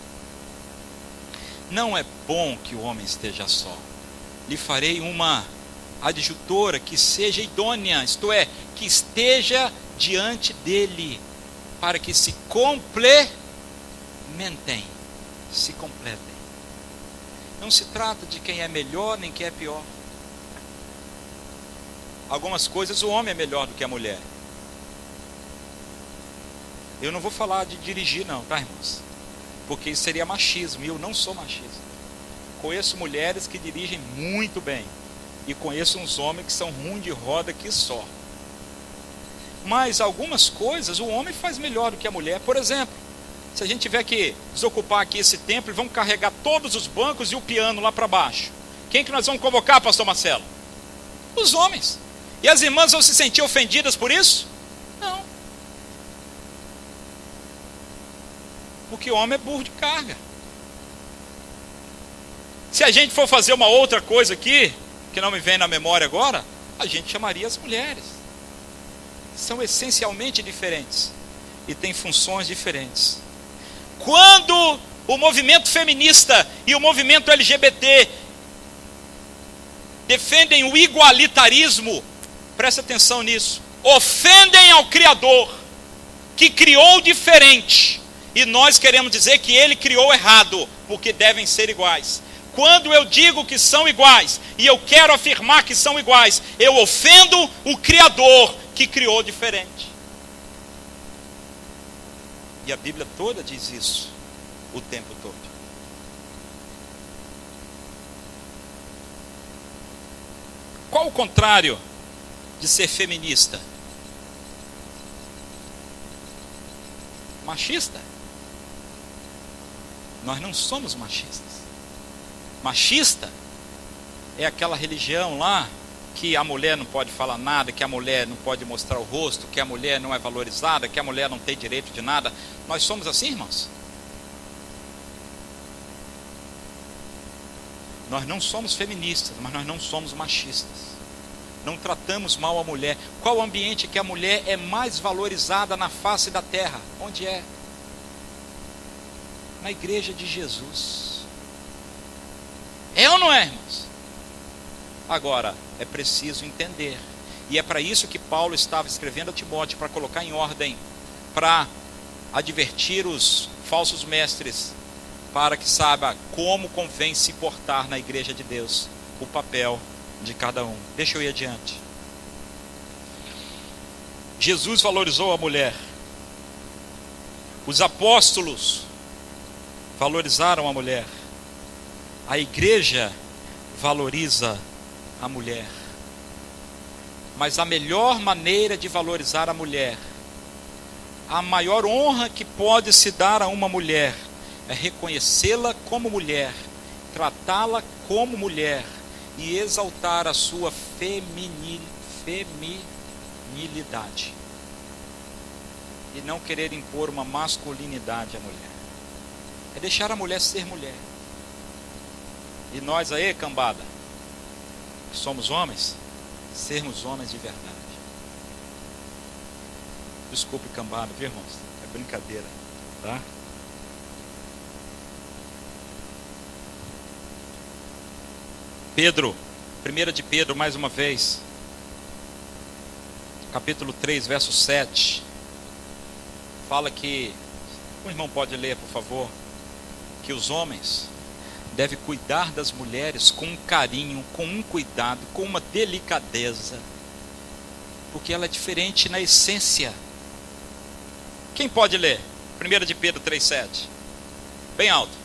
Não é bom que o homem esteja só. Lhe farei uma adjutora que seja idônea, isto é, que esteja diante dele, para que se complementem, se completem. Não se trata de quem é melhor nem quem é pior. Algumas coisas o homem é melhor do que a mulher. Eu não vou falar de dirigir não, tá, irmãos? Porque isso seria machismo, e eu não sou machista. Conheço mulheres que dirigem muito bem, e conheço uns homens que são ruins de roda que só. Mas algumas coisas o homem faz melhor do que a mulher. Por exemplo, se a gente tiver que desocupar aqui esse templo e vamos carregar todos os bancos e o piano lá para baixo, quem que nós vamos convocar, pastor Marcelo? Os homens. E as irmãs vão se sentir ofendidas por isso? Não. Porque o homem é burro de carga. Se a gente for fazer uma outra coisa aqui, que não me vem na memória agora, a gente chamaria as mulheres. São essencialmente diferentes e têm funções diferentes. Quando o movimento feminista e o movimento LGBT defendem o igualitarismo, presta atenção nisso, ofendem ao Criador, que criou diferente, e nós queremos dizer que ele criou errado, porque devem ser iguais. Quando eu digo que são iguais, e eu quero afirmar que são iguais, eu ofendo o Criador, que criou diferente. E a Bíblia toda diz isso, o tempo todo. Qual o contrário de ser feminista? Machista? Nós não somos machistas. Machista é aquela religião lá que a mulher não pode falar nada, que a mulher não pode mostrar o rosto, que a mulher não é valorizada, que a mulher não tem direito de nada. Nós somos assim, irmãos? Nós não somos feministas, mas nós não somos machistas. Não tratamos mal a mulher. Qual o ambiente que a mulher é mais valorizada na face da terra? Onde é? Na igreja de Jesus. É ou não é, irmãos? Agora, é preciso entender. E é para isso que Paulo estava escrevendo a Timóteo, para colocar em ordem, para advertir os falsos mestres, para que saiba como convém se portar na igreja de Deus, o papel de cada um. Deixa eu ir adiante. Jesus valorizou a mulher. Os apóstolos valorizaram a mulher. A igreja valoriza a mulher. Mas a melhor maneira de valorizar a mulher, a maior honra que pode se dar a uma mulher, é reconhecê-la como mulher, tratá-la como mulher e exaltar a sua feminilidade. E não querer impor uma masculinidade à mulher. É deixar a mulher ser mulher. E nós aí, cambada, que somos homens, sermos homens de verdade. Desculpe, cambada, viu, irmãos? É brincadeira, tá? Pedro, 1 de Pedro, mais uma vez, capítulo 3, verso 7, fala que, o irmão pode ler, por favor, que os homens devem cuidar das mulheres com um carinho, com um cuidado, com uma delicadeza, porque ela é diferente na essência. Quem pode ler? 1 de Pedro 3,7, bem alto.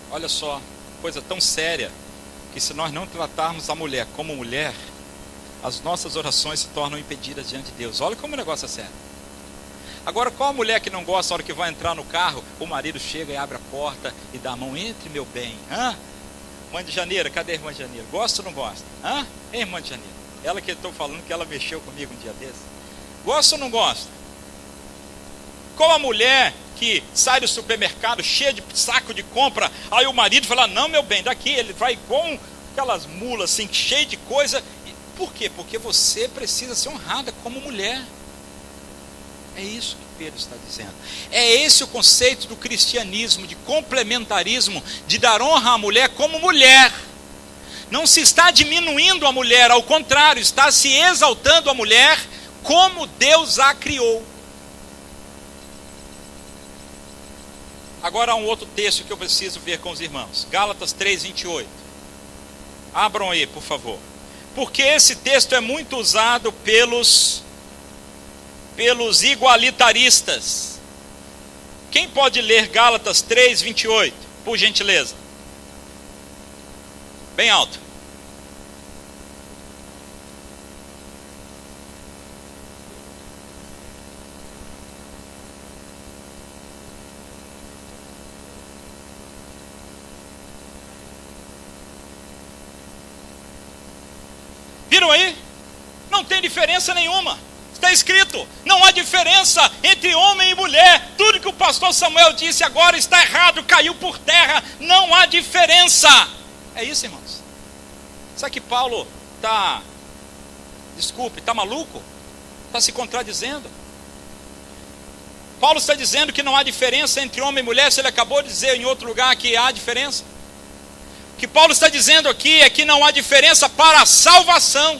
Olha só, coisa tão séria, que se nós não tratarmos a mulher como mulher, as nossas orações se tornam impedidas diante de Deus. Olha como o negócio é sério. Agora, qual a mulher que não gosta, a hora que vai entrar no carro, o marido chega e abre a porta e dá a mão, entre meu bem, Irmã de Janeiro, cadê a irmã de Janeiro? Gosta ou não gosta? Hein, irmã de Janeiro? Ela que eu estou falando que ela mexeu comigo um dia desse. Gosta ou não gosta? Qual a mulher que sai do supermercado cheia de saco de compra, aí o marido fala, não meu bem, daqui, ele vai igual aquelas mulas assim, cheio de coisa. Por quê? Porque você precisa ser honrada como mulher. É isso que Pedro está dizendo. É esse o conceito do cristianismo, de complementarismo, de dar honra à mulher como mulher. Não se está diminuindo a mulher, ao contrário, está se exaltando a mulher como Deus a criou. Agora há um outro texto que eu preciso ver com os irmãos. Gálatas 3:28. Abram aí, por favor. Porque esse texto é muito usado pelos igualitaristas. Quem pode ler Gálatas 3:28, por gentileza? Bem alto. Viram aí? Não tem diferença nenhuma. Está escrito, não há diferença entre homem e mulher. Tudo que o pastor Samuel disse agora está errado, caiu por terra. Não há diferença. É isso, irmãos. Será que Paulo está maluco? Está se contradizendo? Paulo está dizendo que não há diferença entre homem e mulher, se ele acabou de dizer em outro lugar que há diferença. O que Paulo está dizendo aqui é que não há diferença para a salvação.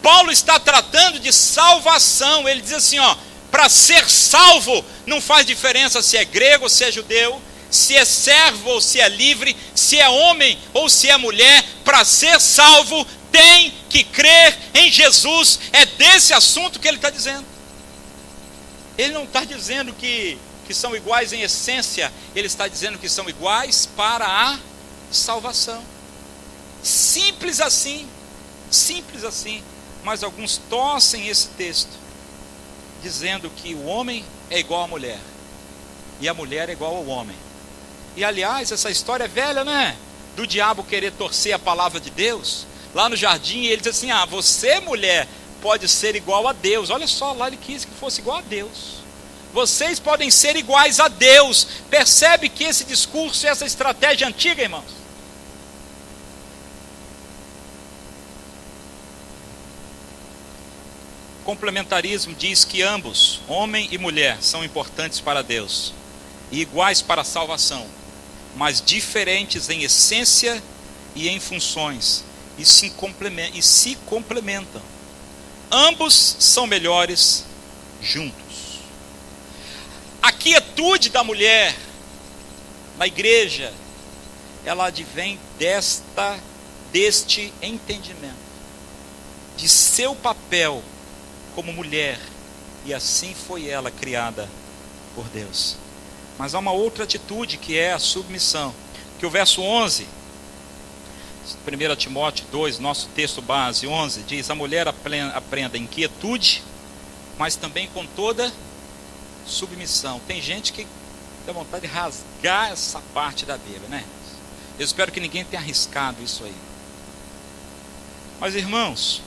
Paulo está tratando de salvação. Ele diz assim, para ser salvo, não faz diferença se é grego ou se é judeu, se é servo ou se é livre, se é homem ou se é mulher. Para ser salvo, tem que crer em Jesus. É desse assunto que ele está dizendo. Ele não está dizendo que são iguais em essência, ele está dizendo que são iguais para a salvação. Simples assim. Simples assim. Mas alguns torcem esse texto, dizendo que o homem é igual à mulher, e a mulher é igual ao homem. E aliás, essa história é velha, né? Do diabo querer torcer a palavra de Deus. Lá no jardim, ele diz assim, você mulher pode ser igual a Deus. Olha só, lá ele quis que fosse igual a Deus. Vocês podem ser iguais a Deus. Percebe que esse discurso, essa estratégia antiga, irmãos? Complementarismo diz que ambos, homem e mulher, são importantes para Deus e iguais para a salvação, mas diferentes em essência e em funções, e se complementam. Ambos são melhores juntos. A quietude da mulher na igreja, ela advém deste entendimento de seu papel como mulher, e assim foi ela criada por Deus. Mas há uma outra atitude que é a submissão, que o verso 11, 1 Timóteo 2, nosso texto base 11, diz, a mulher aprenda em quietude, mas também com toda submissão. Tem gente que tem vontade de rasgar essa parte da Bíblia, né? Eu espero que ninguém tenha arriscado isso aí. Mas irmãos,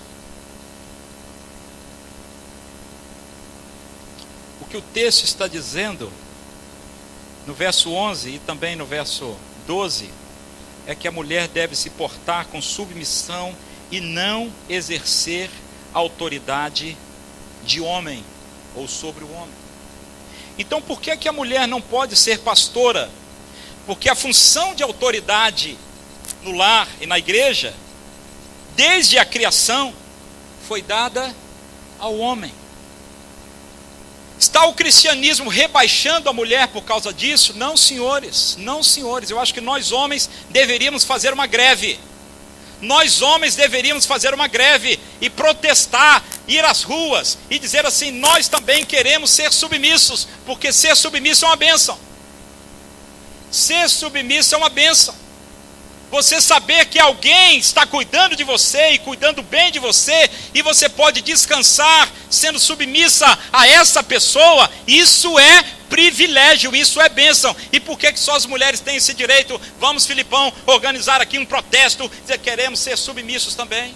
o que o texto está dizendo no verso 11 e também no verso 12 é que a mulher deve se portar com submissão e não exercer autoridade de homem ou sobre o homem. Então por que a mulher não pode ser pastora? Porque a função de autoridade no lar e na igreja, desde a criação, foi dada ao homem. Está o cristianismo rebaixando a mulher por causa disso? Não, senhores, não, senhores. Eu acho que nós homens deveríamos fazer uma greve. Nós homens deveríamos fazer uma greve e protestar, ir às ruas e dizer assim, nós também queremos ser submissos, porque ser submisso é uma bênção. Ser submisso é uma bênção. Você saber que alguém está cuidando de você e cuidando bem de você, e você pode descansar sendo submissa a essa pessoa, isso é privilégio, isso é bênção. E por que só as mulheres têm esse direito? Vamos, Filipão, organizar aqui um protesto, dizer que queremos ser submissos também.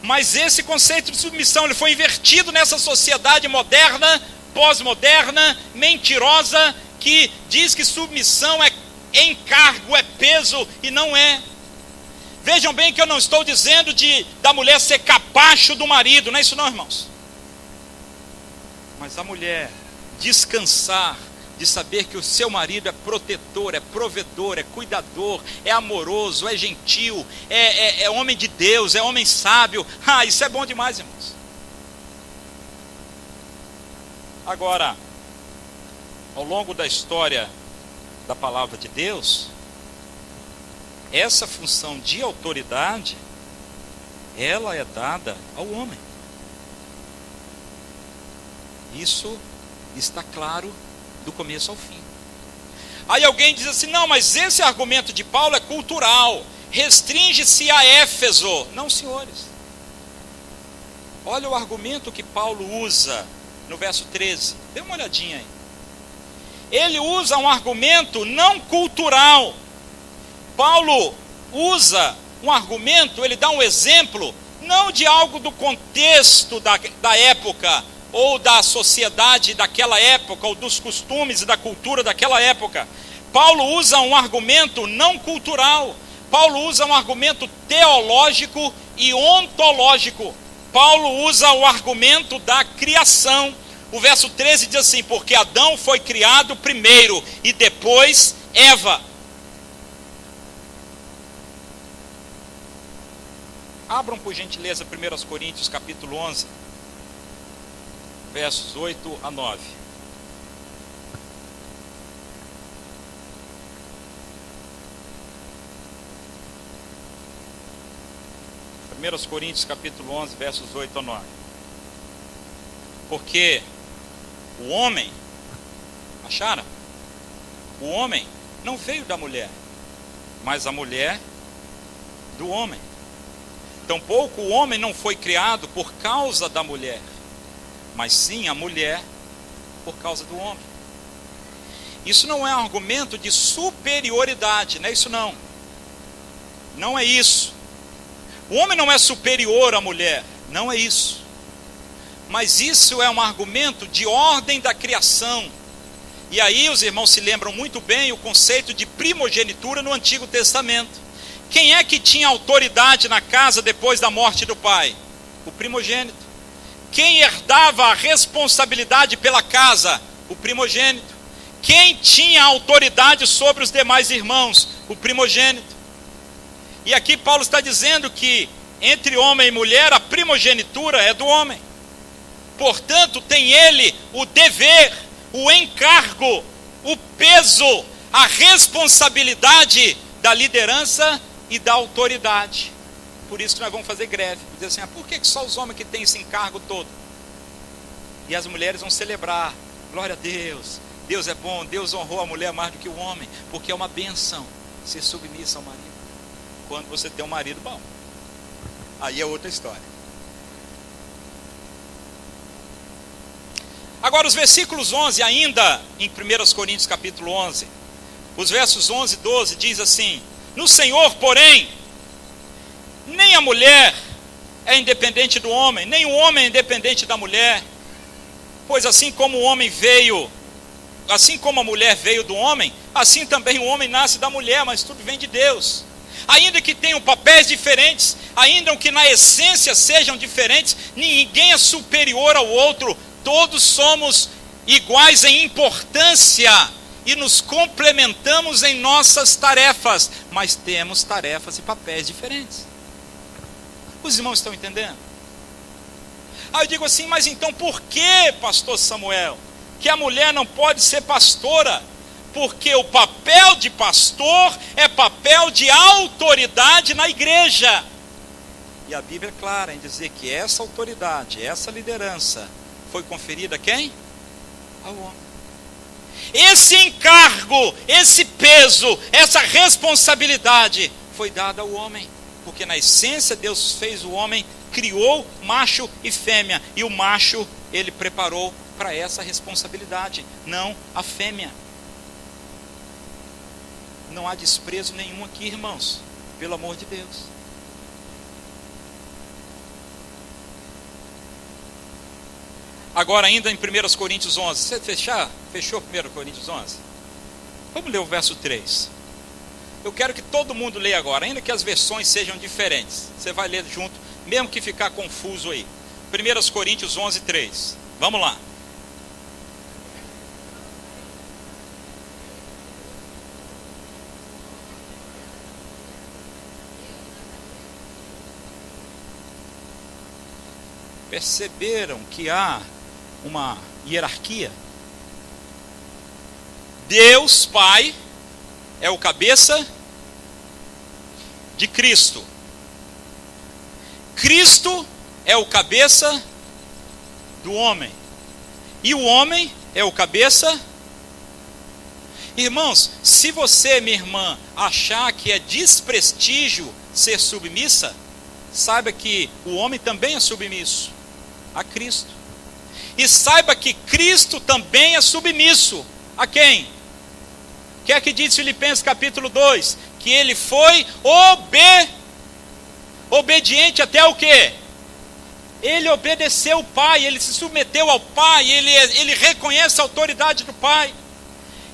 Mas esse conceito de submissão, ele foi invertido nessa sociedade moderna, pós-moderna, mentirosa, que diz que submissão é encargo, é peso, e não é. Vejam bem que eu não estou dizendo da mulher ser capacho do marido, não é isso não, irmãos. Mas a mulher descansar de saber que o seu marido é protetor, é provedor, é cuidador, é amoroso, é gentil, é homem de Deus, é homem sábio. Isso é bom demais, irmãos. Agora, ao longo da história da palavra de Deus, essa função de autoridade, ela é dada ao homem. Isso está claro do começo ao fim. Aí alguém diz assim: não, mas esse argumento de Paulo é cultural, restringe-se a Éfeso. Não, senhores. Olha o argumento que Paulo usa no verso 13. Dê uma olhadinha aí. Ele usa um argumento não cultural. Paulo usa um argumento, ele dá um exemplo, não de algo do contexto da época, ou da sociedade daquela época, ou dos costumes e da cultura daquela época. Paulo usa um argumento não cultural. Paulo usa um argumento teológico e ontológico. Paulo usa o argumento da criação. O verso 13 diz assim: porque Adão foi criado primeiro e depois Eva. Abram por gentileza 1 Coríntios capítulo 11, versos 8 a 9. Coríntios capítulo 11, versos 8 a 9. Porque o homem, acharam? O homem não veio da mulher, mas a mulher do homem. Tampouco o homem não foi criado por causa da mulher, mas sim a mulher por causa do homem. Isso não é um argumento de superioridade, não é isso não. Não é isso. O homem não é superior à mulher, não é isso. Mas isso é um argumento de ordem da criação. E aí os irmãos se lembram muito bem o conceito de primogenitura no Antigo Testamento. Quem é que tinha autoridade na casa depois da morte do pai? O primogênito. Quem herdava a responsabilidade pela casa? O primogênito. Quem tinha autoridade sobre os demais irmãos? O primogênito. E aqui Paulo está dizendo que entre homem e mulher a primogenitura é do homem. Portanto, tem ele o dever, o encargo, o peso, a responsabilidade da liderança e da autoridade. Por isso que nós vamos fazer greve. Dizer assim: por que só os homens que têm esse encargo todo? E as mulheres vão celebrar. Glória a Deus. Deus é bom, Deus honrou a mulher mais do que o homem, porque é uma bênção ser submissa ao marido. Quando você tem um marido bom, aí é outra história. Agora os versículos 11, ainda em 1 Coríntios capítulo 11, os versos 11 e 12 diz assim: no Senhor, porém, nem a mulher é independente do homem, nem o homem é independente da mulher, pois assim como o homem veio, assim como a mulher veio do homem, assim também o homem nasce da mulher, mas tudo vem de Deus. Ainda que tenham papéis diferentes, ainda que na essência sejam diferentes, ninguém é superior ao outro, todos somos iguais em importância e nos complementamos em nossas tarefas, mas temos tarefas e papéis diferentes. Os irmãos estão entendendo? Aí eu digo assim: mas então por que, pastor Samuel, que a mulher não pode ser pastora? Porque o papel de pastor é papel de autoridade na igreja. E a Bíblia é clara em dizer que essa autoridade, essa liderança, foi conferida a quem? Ao homem. Esse encargo, esse peso, essa responsabilidade foi dada ao homem, porque na essência Deus fez o homem, criou macho e fêmea, e o macho ele preparou para essa responsabilidade, não a fêmea. Não há desprezo nenhum aqui, irmãos, pelo amor de Deus. Agora ainda em 1 Coríntios 11, você fechou 1 Coríntios 11? Vamos ler o verso 3. Eu quero que todo mundo leia agora, ainda que as versões sejam diferentes. Você vai ler junto, mesmo que ficar confuso aí. 1 Coríntios 11, 3. Vamos lá. Perceberam que há uma hierarquia? Deus Pai é o cabeça de Cristo. Cristo é o cabeça do homem. E o homem é o cabeça. Irmãos, se você, minha irmã, achar que é desprestígio ser submissa, saiba que o homem também é submisso a Cristo. E saiba que Cristo também é submisso a quem? O que é que diz Filipenses capítulo 2? Que ele foi obediente até o quê? Ele obedeceu o Pai, ele se submeteu ao Pai, ele reconhece a autoridade do Pai.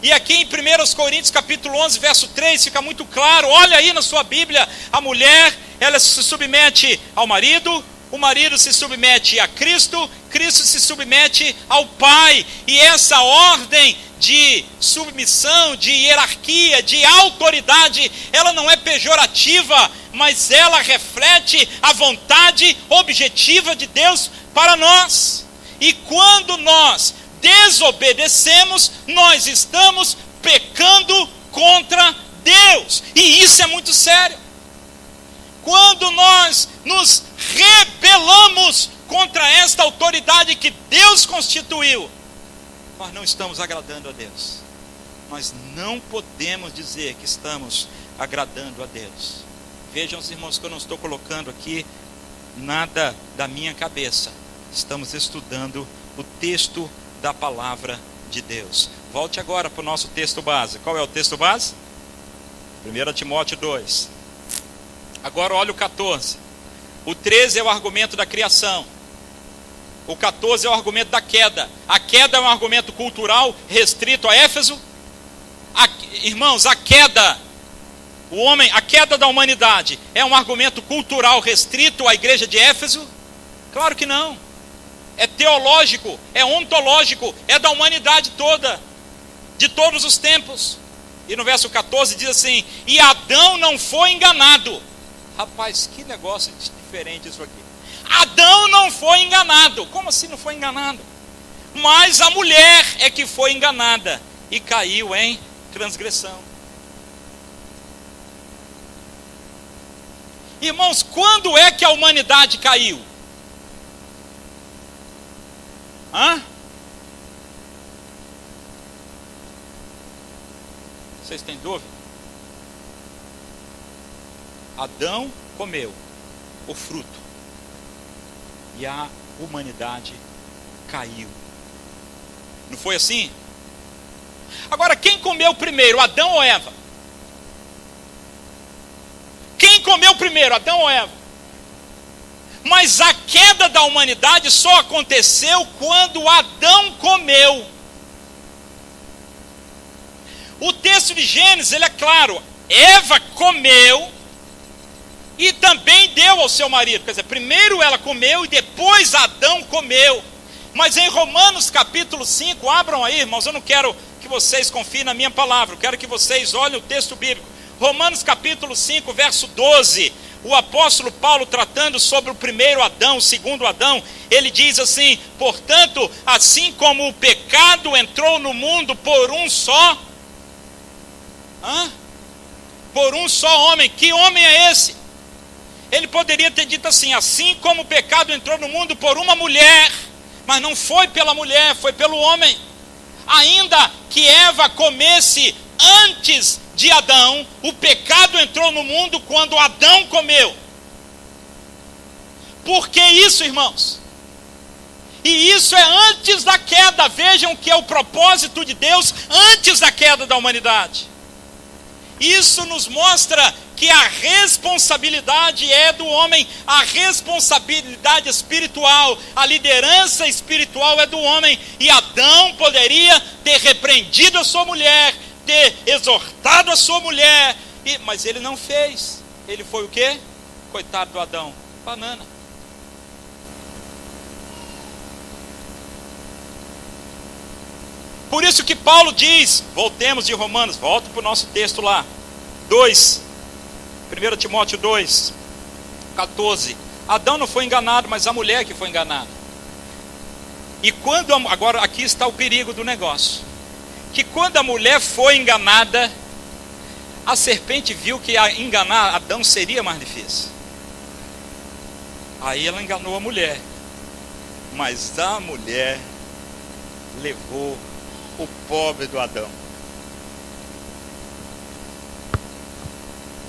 E aqui em 1 Coríntios capítulo 11, verso 3, fica muito claro, olha aí na sua Bíblia, a mulher, ela se submete ao marido, o marido se submete a Cristo, Cristo se submete ao Pai. E essa ordem de submissão, de hierarquia, de autoridade, ela não é pejorativa, mas ela reflete a vontade objetiva de Deus para nós. E quando nós desobedecemos, nós estamos pecando contra Deus. E isso é muito sério. Quando nós nos rebelamos contra esta autoridade que Deus constituiu, nós não estamos agradando a Deus. Nós não podemos dizer que estamos agradando a Deus. Vejam os irmãos que eu não estou colocando aqui nada da minha cabeça. Estamos estudando o texto da palavra de Deus. Volte agora para o nosso texto base. Qual é o texto base? 1 Timóteo 2. Agora olha o 14. O 13 é o argumento da criação. O 14 é o argumento da queda. A queda é um argumento cultural restrito a Éfeso. Irmãos, a queda, a queda da humanidade é um argumento cultural restrito à igreja de Éfeso? Claro que não. É teológico, é ontológico, é da humanidade toda, de todos os tempos. E no verso 14 diz assim: e Adão não foi enganado. Rapaz, que negócio diferente isso aqui. Adão não foi enganado. Como assim não foi enganado? Mas a mulher é que foi enganada e caiu em transgressão. Irmãos, quando é que a humanidade caiu? Vocês têm dúvida? Adão comeu o fruto e a humanidade caiu. Não foi assim? Agora, quem comeu primeiro, Adão ou Eva? Quem comeu primeiro, Adão ou Eva? Mas a queda da humanidade só aconteceu quando Adão comeu. O texto de Gênesis, ele é claro. Eva comeu e também deu ao seu marido. Quer dizer, primeiro ela comeu e depois Adão comeu. Mas em Romanos capítulo 5, abram aí, irmãos, eu não quero que vocês confiem na minha palavra, eu quero que vocês olhem o texto bíblico. Romanos capítulo 5, verso 12, o apóstolo Paulo, tratando sobre o primeiro Adão, o segundo Adão, ele diz assim: portanto, assim como o pecado entrou no mundo por um só, por um só homem. Que homem é esse? Ele poderia ter dito assim: assim como o pecado entrou no mundo por uma mulher, mas não foi pela mulher, foi pelo homem. Ainda que Eva comesse antes de Adão, o pecado entrou no mundo quando Adão comeu. Por que isso, irmãos? E isso é antes da queda. Vejam que é o propósito de Deus antes da queda da humanidade. Isso nos mostra que a responsabilidade é do homem, a responsabilidade espiritual, a liderança espiritual é do homem. E Adão poderia ter repreendido a sua mulher, ter exortado a sua mulher, mas ele não fez. Ele foi o quê? Coitado do Adão, banana. Por isso que Paulo diz, voltemos de Romanos, volta para o nosso texto lá, 1 Timóteo 2, 14, Adão não foi enganado, mas a mulher que foi enganada. E quando, agora aqui está o perigo do negócio, que quando a mulher foi enganada, a serpente viu que enganar Adão seria mais difícil. Aí ela enganou a mulher, mas a mulher levou o pobre do Adão.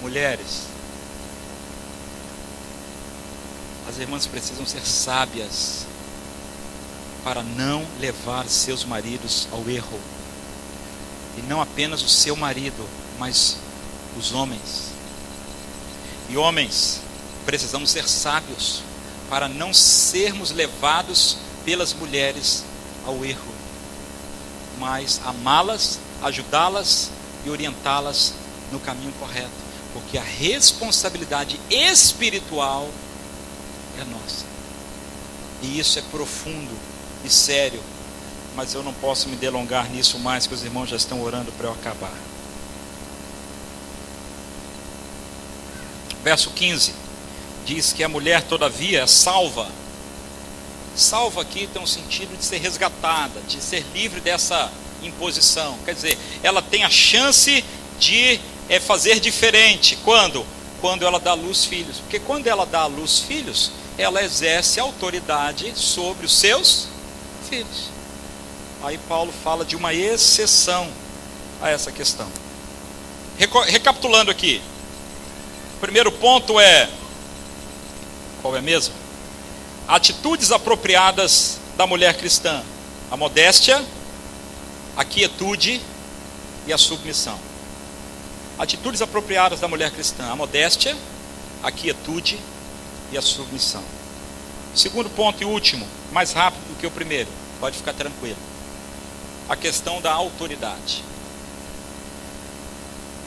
Mulheres, as irmãs precisam ser sábias para não levar seus maridos ao erro. E não apenas o seu marido, mas os homens. E homens, precisamos ser sábios para não sermos levados pelas mulheres ao erro, mas amá-las, ajudá-las e orientá-las no caminho correto, porque a responsabilidade espiritual é nossa. E isso é profundo e sério, mas eu não posso me delongar nisso mais, que os irmãos já estão orando para eu acabar. Verso 15 diz que a mulher todavia é salva. Salva aqui tem um sentido de ser resgatada, de ser livre dessa imposição. Quer dizer, ela tem a chance de fazer diferente. Quando? Quando ela dá à luz filhos. Porque quando ela dá à luz filhos, ela exerce autoridade sobre os seus filhos. Aí Paulo fala de uma exceção a essa questão. Recapitulando aqui. O primeiro ponto é... Qual é mesmo? Atitudes apropriadas da mulher cristã: a modéstia, a quietude e a submissão. Atitudes apropriadas da mulher cristã: a modéstia, a quietude e a submissão. Segundo ponto e último, mais rápido do que o primeiro, pode ficar tranquilo: a questão da autoridade.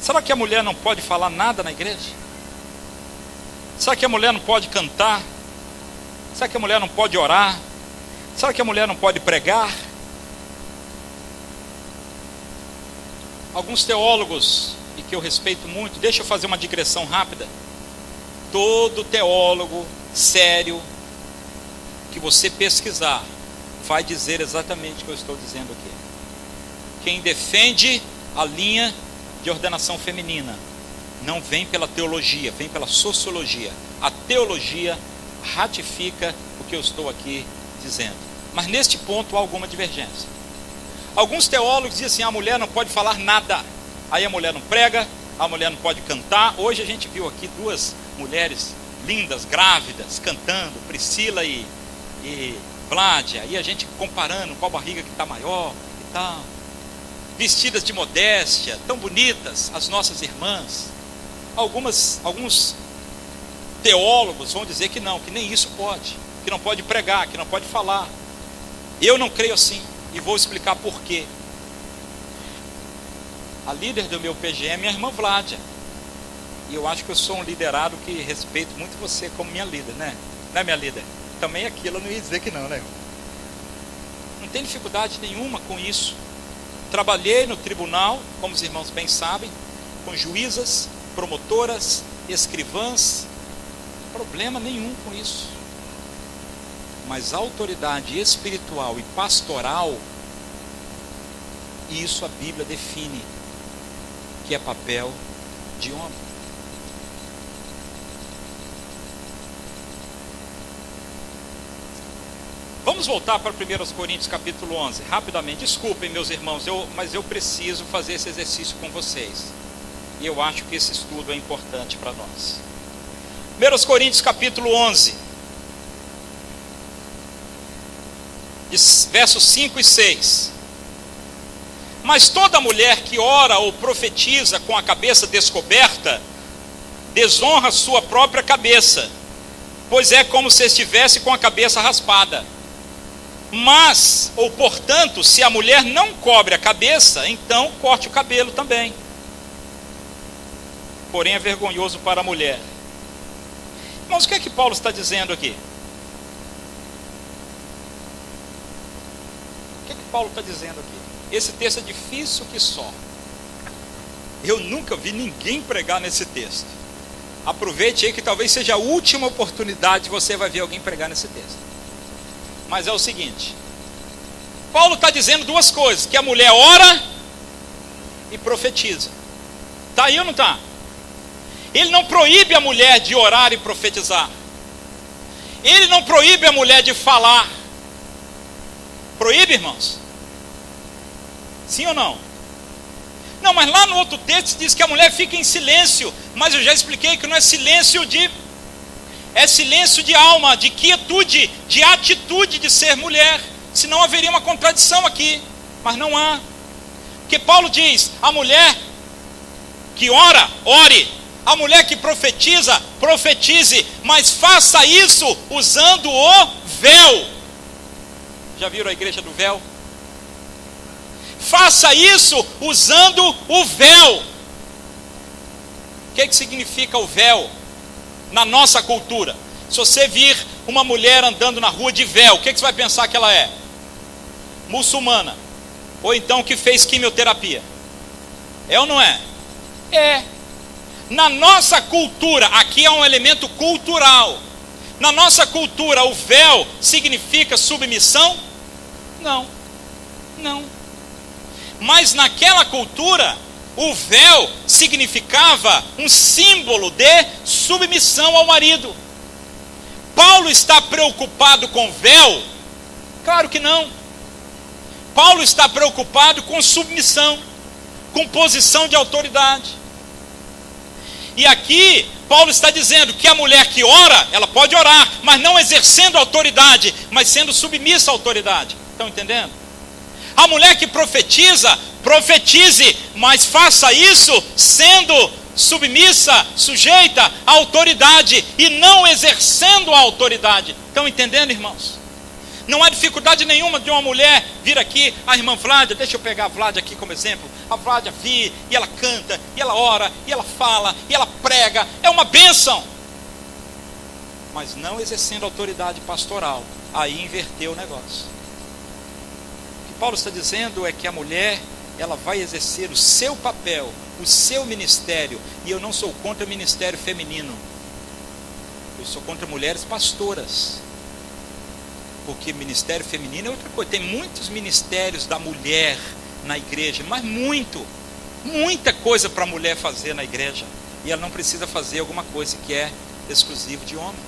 Será que a mulher não pode falar nada na igreja? Será que a mulher não pode cantar? Será que a mulher não pode orar? Será que a mulher não pode pregar? Alguns teólogos, e que eu respeito muito, deixa eu fazer uma digressão rápida. Todo teólogo sério que você pesquisar vai dizer exatamente o que eu estou dizendo aqui. Quem defende a linha de ordenação feminina não vem pela teologia, vem pela sociologia. A teologia ratifica o que eu estou aqui dizendo. Mas neste ponto há alguma divergência. Alguns teólogos dizem assim: a mulher não pode falar nada. Aí a mulher não prega, a mulher não pode cantar. Hoje a gente viu aqui duas mulheres lindas, grávidas, cantando, Priscila e Vládia. E a gente comparando qual barriga que está maior e tal. Vestidas de modéstia, tão bonitas as nossas irmãs. Alguns teólogos vão dizer que não, que nem isso pode, que não pode pregar, que não pode falar. Eu não creio assim, e vou explicar por quê. A líder do meu PGM é minha irmã Vládia, e eu acho que eu sou um liderado que respeito muito você como minha líder, né? Não é minha líder? Também aquilo eu não ia dizer que não, né? Não tem dificuldade nenhuma com isso. Trabalhei no tribunal, como os irmãos bem sabem, com juízas, promotoras, escrivãs, problema nenhum com isso. Mas autoridade espiritual e pastoral, isso a Bíblia define que é papel de homem. Vamos voltar para 1 Coríntios capítulo 11, rapidamente. Desculpem, meus irmãos, mas eu preciso fazer esse exercício com vocês. E eu acho que esse estudo é importante para nós. 1 Coríntios capítulo 11, versos 5 e 6. Mas toda mulher que ora ou profetiza com a cabeça descoberta, desonra sua própria cabeça, pois é como se estivesse com a cabeça raspada. Mas, ou portanto, se a mulher não cobre a cabeça, então corte o cabelo também. Porém é vergonhoso para a mulher. Irmãos, o que é que Paulo está dizendo aqui? O que é que Paulo está dizendo aqui? Esse texto é difícil que só. Eu nunca vi ninguém pregar nesse texto. Aproveite aí que talvez seja a última oportunidade que você vai ver alguém pregar nesse texto. Mas é o seguinte: Paulo está dizendo duas coisas: que a mulher ora e profetiza. Está aí ou não está? Ele não proíbe a mulher de orar e profetizar. Ele não proíbe a mulher de falar. Proíbe, irmãos? Sim ou não? Não, mas lá no outro texto diz que a mulher fica em silêncio. Mas eu já expliquei que não é silêncio é silêncio de alma, de quietude, de atitude de ser mulher. Senão haveria uma contradição aqui. Mas não há. Porque Paulo diz: a mulher que ora, ore. A mulher que profetiza, profetize. Mas faça isso usando o véu. Já viram a igreja do véu? Faça isso usando o véu. O que significa o véu na nossa cultura? Se você vir uma mulher andando na rua de véu, o que você vai pensar que ela é? Muçulmana. Ou então que fez quimioterapia. É ou não é? É. Na nossa cultura, aqui é um elemento cultural. Na nossa cultura, o véu significa submissão? Não. Não. Mas naquela cultura, o véu significava um símbolo de submissão ao marido. Paulo está preocupado com véu? Claro que não. Paulo está preocupado com submissão, com posição de autoridade. E aqui, Paulo está dizendo que a mulher que ora, ela pode orar, mas não exercendo autoridade, mas sendo submissa à autoridade. Estão entendendo? A mulher que profetiza, profetize, mas faça isso sendo submissa, sujeita à autoridade e não exercendo a autoridade. Estão entendendo, irmãos? Não há dificuldade nenhuma de uma mulher vir aqui, a irmã Vládia, deixa eu pegar a Vládia aqui como exemplo. A Vládia vir e ela canta, e ela ora, e ela fala, e ela prega. É uma bênção. Mas não exercendo autoridade pastoral. Aí inverteu o negócio. O que Paulo está dizendo é que a mulher, ela vai exercer o seu papel, o seu ministério. E eu não sou contra o ministério feminino. Eu sou contra mulheres pastoras. Porque ministério feminino é outra coisa. Tem muitos ministérios da mulher na igreja, mas muita coisa para a mulher fazer na igreja. E ela não precisa fazer alguma coisa que é exclusivo de homem.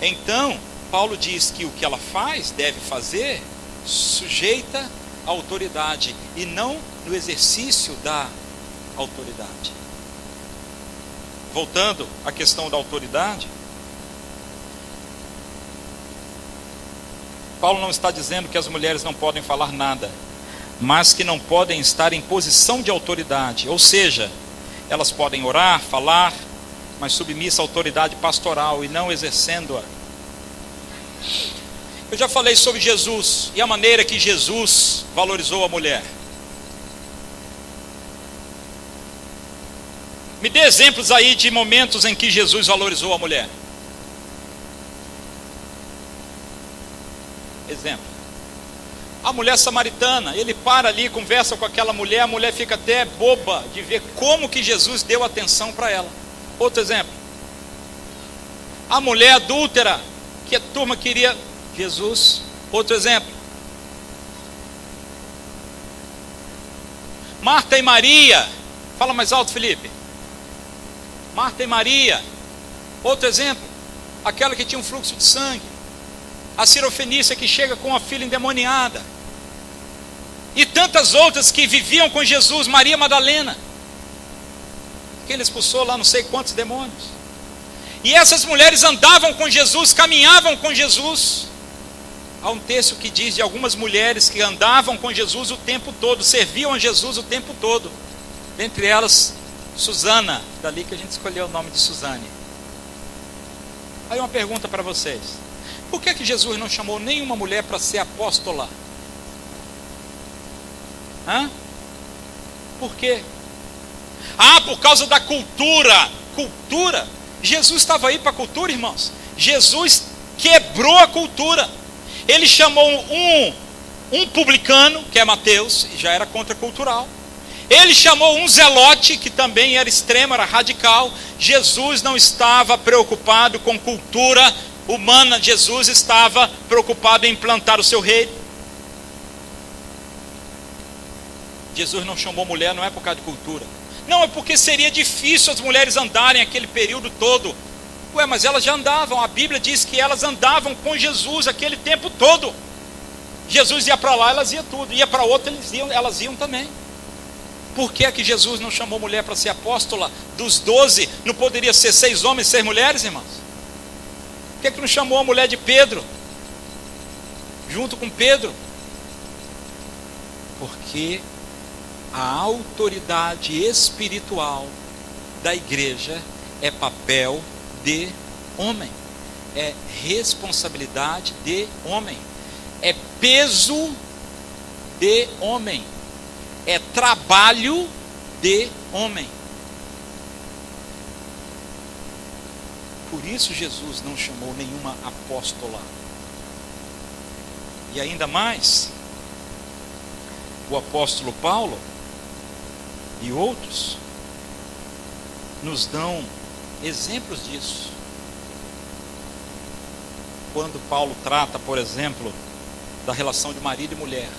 Então, Paulo diz que o que ela faz, deve fazer, sujeita à autoridade e não no exercício da autoridade. Voltando à questão da autoridade, Paulo não está dizendo que as mulheres não podem falar nada, mas que não podem estar em posição de autoridade, ou seja, elas podem orar, falar, mas submissa à autoridade pastoral e não exercendo-a. Eu já falei sobre Jesus e a maneira que Jesus valorizou a mulher. Me dê exemplos aí de momentos em que Jesus valorizou a mulher. Exemplo. A mulher samaritana, ele para ali, conversa com aquela mulher, a mulher fica até boba de ver como que Jesus deu atenção para ela. Outro exemplo. A mulher adúltera, que a turma queria Jesus. Outro exemplo. Marta e Maria. Fala mais alto, Felipe. Marta e Maria. Outro exemplo. Aquela que tinha um fluxo de sangue. A Sirofenícia que chega com a filha endemoniada. E tantas outras que viviam com Jesus, Maria Madalena, que ele expulsou lá não sei quantos demônios. E essas mulheres andavam com Jesus, caminhavam com Jesus. Há um texto que diz de algumas mulheres que andavam com Jesus o tempo todo, serviam a Jesus o tempo todo. Dentre elas, Susana, dali que a gente escolheu o nome de Susane. Aí uma pergunta para vocês: por que Jesus não chamou nenhuma mulher para ser apóstola? Por quê? Por causa da cultura. Cultura? Jesus estava aí para a cultura, irmãos. Jesus quebrou a cultura. Ele chamou um publicano, que é Mateus, e já era contracultural. Ele chamou um zelote, que também era extremo, era radical. Jesus não estava preocupado com cultura humana. Jesus estava preocupado em implantar o seu reino. Jesus não chamou mulher, não é por causa de cultura. Não, é porque seria difícil as mulheres andarem aquele período todo. Mas elas já andavam. A Bíblia diz que elas andavam com Jesus aquele tempo todo. Jesus ia para lá, elas iam tudo. Ia para outro, elas iam também. Por que é que Jesus não chamou mulher para ser apóstola? Dos 12, não poderia ser 6 homens e 6 mulheres, irmãos? Por que é que não chamou a mulher de Pedro? Junto com Pedro? Porque a autoridade espiritual da igreja é papel de homem, é responsabilidade de homem, é peso de homem, é trabalho de homem. Por isso Jesus não chamou nenhuma apóstola. E ainda mais, o apóstolo Paulo e outros nos dão exemplos disso. Quando Paulo trata, por exemplo, da relação de marido e mulher,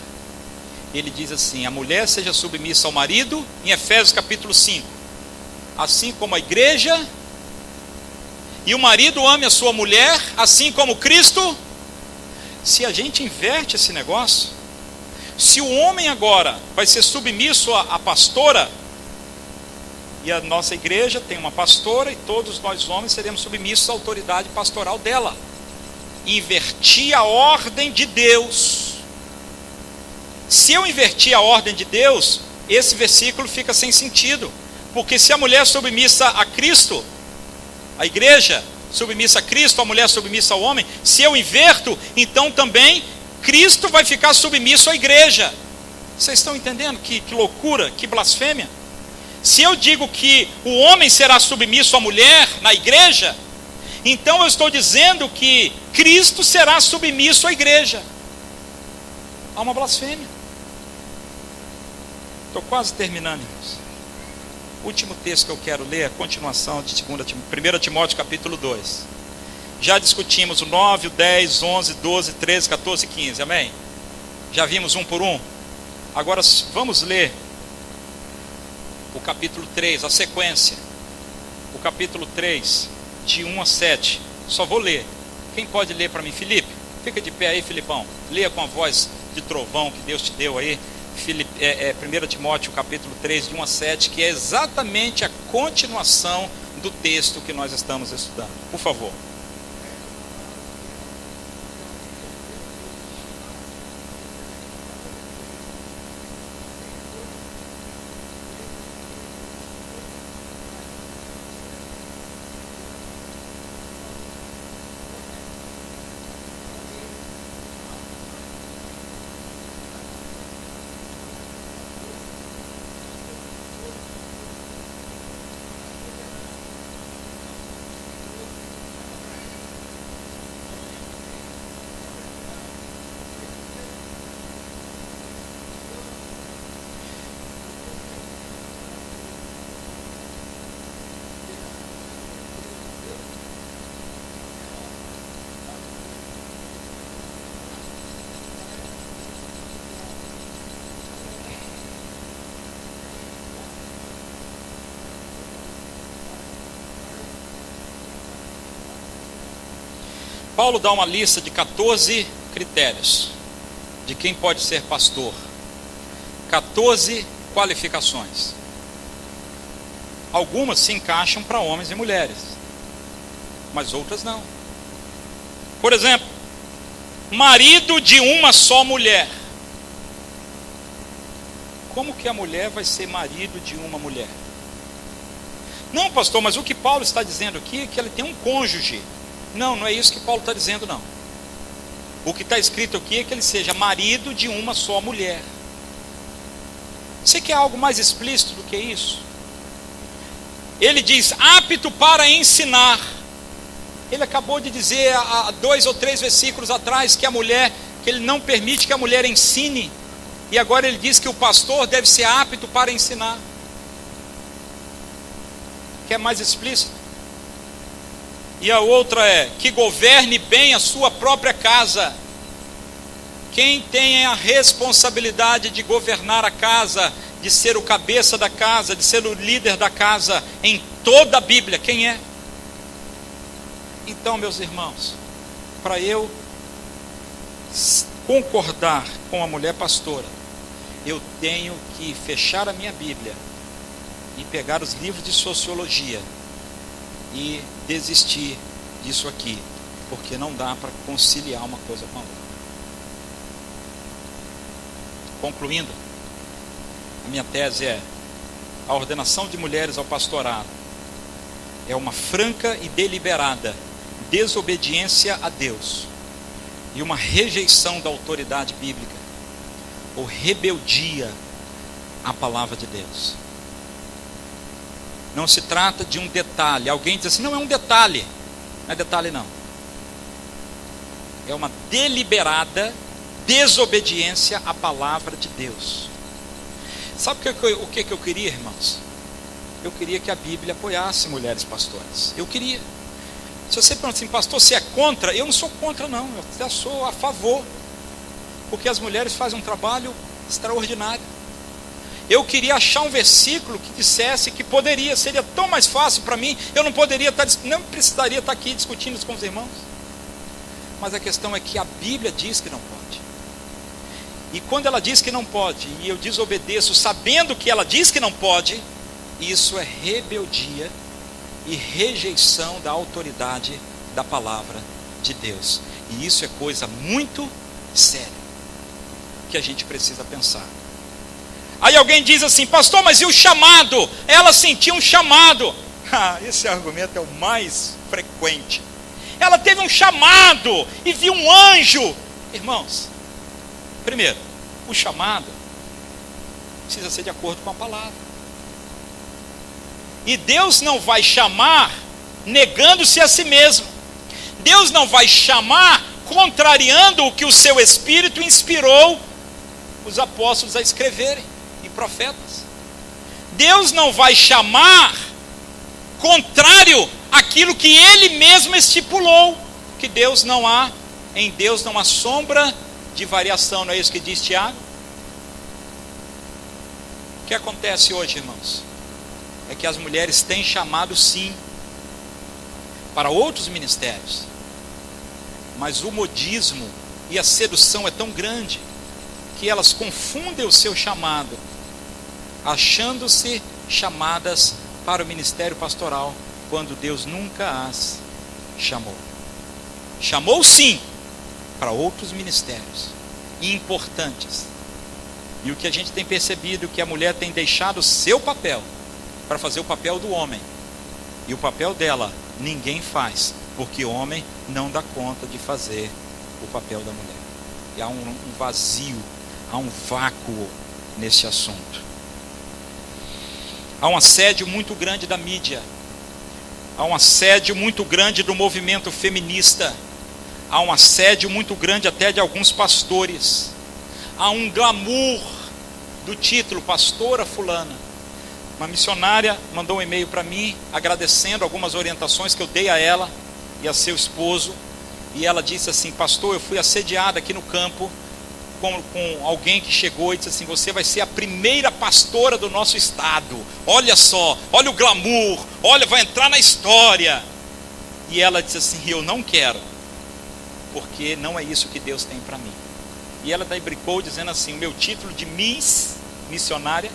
ele diz assim: a mulher seja submissa ao marido, em Efésios capítulo 5, assim como a igreja, e o marido ame a sua mulher, assim como Cristo. Se a gente inverte esse negócio, se o homem agora vai ser submisso à pastora, e a nossa igreja tem uma pastora, e todos nós homens seremos submissos à autoridade pastoral dela. Invertir a ordem de Deus. Se eu invertir a ordem de Deus, esse versículo fica sem sentido. Porque se a mulher submissa a Cristo, a igreja submissa a Cristo, a mulher submissa ao homem, se eu inverto, então também Cristo vai ficar submisso à igreja. Vocês estão entendendo que loucura, que blasfêmia? Se eu digo que o homem será submisso à mulher na igreja, então eu estou dizendo que Cristo será submisso à igreja. Há uma blasfêmia. Estou quase terminando, irmãos. O último texto que eu quero ler é a continuação de 1 Timóteo capítulo 2. Já discutimos o 9, o 10, 11, 12, 13, 14 e 15, amém? Já vimos um por um? Agora vamos ler o capítulo 3, a sequência. O capítulo 3, de 1 a 7. Só vou ler. Quem pode ler para mim? Felipe, fica de pé aí, Filipão. Leia com a voz de trovão que Deus te deu aí. 1 Timóteo capítulo 3, de 1 a 7, que é exatamente a continuação do texto que nós estamos estudando. Por favor. Paulo dá uma lista de 14 critérios de quem pode ser pastor. 14 qualificações. Algumas se encaixam para homens e mulheres, mas outras não. Por exemplo, marido de uma só mulher. Como que a mulher vai ser marido de uma mulher? Não, pastor, mas o que Paulo está dizendo aqui é que ele tem um cônjuge. Não, não é isso que Paulo está dizendo, não. O que está escrito aqui é que ele seja marido de uma só mulher. Você quer algo mais explícito do que isso? Ele diz, apto para ensinar. Ele acabou de dizer há 2 ou 3 versículos atrás que ele não permite que a mulher ensine. E agora ele diz que o pastor deve ser apto para ensinar. Quer mais explícito? E a outra é que governe bem a sua própria casa. Quem tem a responsabilidade de governar a casa, de ser o cabeça da casa, de ser o líder da casa em toda a Bíblia, quem é? Então, meus irmãos, para eu concordar com a mulher pastora, eu tenho que fechar a minha Bíblia e pegar os livros de sociologia e desistir disso aqui, porque não dá para conciliar uma coisa com a outra. Concluindo, a minha tese é: a ordenação de mulheres ao pastorado é uma franca e deliberada desobediência a Deus e uma rejeição da autoridade bíblica, ou rebeldia à palavra de Deus. Não se trata de um detalhe. Alguém diz assim, não é um detalhe. Não é detalhe não. É uma deliberada desobediência à palavra de Deus. Sabe o que eu queria, irmãos? Eu queria que a Bíblia apoiasse mulheres pastoras. Eu queria. Se você pergunta assim, pastor, você é contra? Eu não sou contra não, eu até sou a favor. Porque as mulheres fazem um trabalho extraordinário. Eu queria achar um versículo que dissesse que seria tão mais fácil para mim, eu não precisaria estar aqui discutindo isso com os irmãos. Mas a questão é que a Bíblia diz que não pode. E quando ela diz que não pode, e eu desobedeço sabendo que ela diz que não pode, isso é rebeldia e rejeição da autoridade da palavra de Deus. E isso é coisa muito séria, que a gente precisa pensar. Aí alguém diz assim, pastor, mas e o chamado? Ela sentiu um chamado. Esse argumento é o mais frequente. Ela teve um chamado e viu um anjo. Irmãos, primeiro, o chamado precisa ser de acordo com a palavra. E Deus não vai chamar negando-se a si mesmo. Deus não vai chamar contrariando o que o seu Espírito inspirou os apóstolos a escreverem, e profetas. Deus não vai chamar contrário àquilo que Ele mesmo estipulou, que em Deus não há sombra de variação, não é isso que diz Tiago? O que acontece hoje, irmãos? É que as mulheres têm chamado sim, para outros ministérios, mas o modismo e a sedução é tão grande, que elas confundem o seu chamado, achando-se chamadas para o ministério pastoral, quando Deus nunca as chamou. Chamou sim, para outros ministérios, importantes. E o que a gente tem percebido, é que a mulher tem deixado o seu papel, para fazer o papel do homem. E o papel dela, ninguém faz, porque o homem não dá conta de fazer o papel da mulher. E há um vazio, há um vácuo nesse assunto. Há um assédio muito grande da mídia. Há um assédio muito grande do movimento feminista. Há um assédio muito grande até de alguns pastores. Há um glamour do título, pastora fulana. Uma missionária mandou um e-mail para mim, agradecendo algumas orientações que eu dei a ela e a seu esposo. E ela disse assim, pastor, eu fui assediada aqui no campo, com alguém que chegou e disse assim, você vai ser a primeira pastora do nosso estado, olha só, olha o glamour, olha, vai entrar na história. E ela disse assim, eu não quero. porque não é isso que Deus tem para mim. E ela daí brincou dizendo assim: o meu título de Miss, missionária,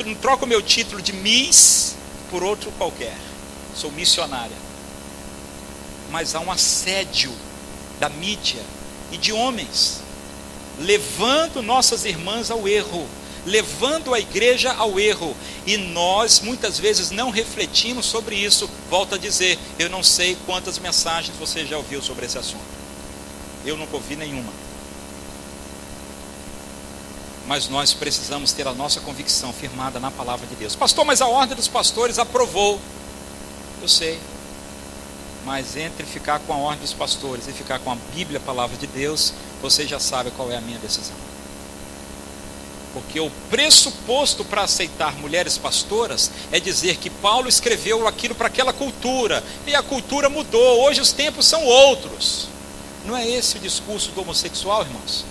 não troca o meu título de Miss por outro qualquer, sou missionária. Mas há um assédio da mídia e de homens, levando nossas irmãs ao erro, levando a igreja ao erro, e nós muitas vezes não refletimos sobre isso. Volto a dizer, eu não sei quantas mensagens você já ouviu sobre esse assunto, eu nunca ouvi nenhuma, mas nós precisamos ter a nossa convicção firmada na palavra de Deus. Pastor, mas a ordem dos pastores aprovou. Eu sei, mas entre ficar com a ordem dos pastores e ficar com a Bíblia, a palavra de Deus, você já sabe qual é a minha decisão. Porque o pressuposto para aceitar mulheres pastoras é dizer que Paulo escreveu aquilo para aquela cultura, e a cultura mudou, hoje os tempos são outros. Não é esse o discurso do homossexual, irmãos?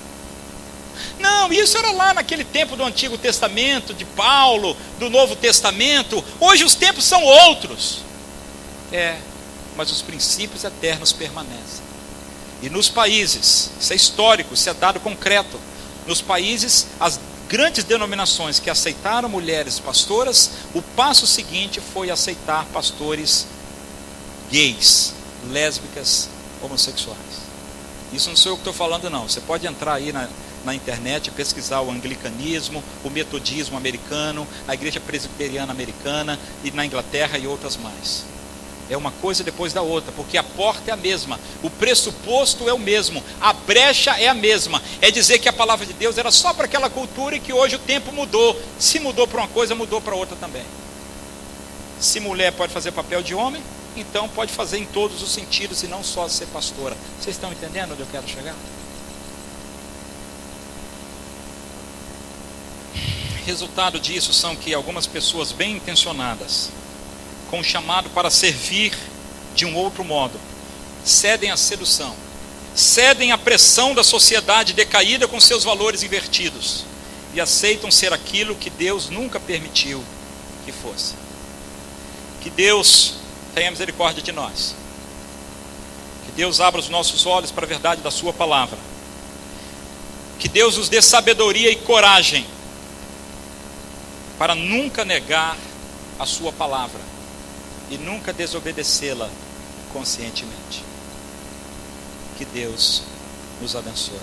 Não, isso era lá naquele tempo do Antigo Testamento, de Paulo, do Novo Testamento. Hoje os tempos são outros. Mas os princípios eternos permanecem. E nos países, isso é histórico, isso é dado concreto, nos países, as grandes denominações que aceitaram mulheres pastoras, o passo seguinte foi aceitar pastores gays, lésbicas, homossexuais. Isso não sou eu que estou falando, não. Você pode entrar aí na internet e pesquisar o anglicanismo, o metodismo americano, a igreja presbiteriana americana, e na Inglaterra e outras mais. É uma coisa depois da outra, porque a porta é a mesma, o pressuposto é o mesmo, a brecha é a mesma. É dizer que a palavra de Deus era só para aquela cultura e que hoje o tempo mudou. Se mudou para uma coisa, mudou para outra também. Se mulher pode fazer papel de homem, então pode fazer em todos os sentidos e não só ser pastora. Vocês estão entendendo onde eu quero chegar? Resultado disso são que algumas pessoas bem intencionadas, com o chamado para servir de um outro modo, cedem à sedução, cedem à pressão da sociedade decaída com seus valores invertidos, e aceitam ser aquilo que Deus nunca permitiu que fosse. Que Deus tenha misericórdia de nós, que Deus abra os nossos olhos para a verdade da sua palavra, que Deus nos dê sabedoria e coragem para nunca negar a sua palavra e nunca desobedecê-la conscientemente. Que Deus nos abençoe.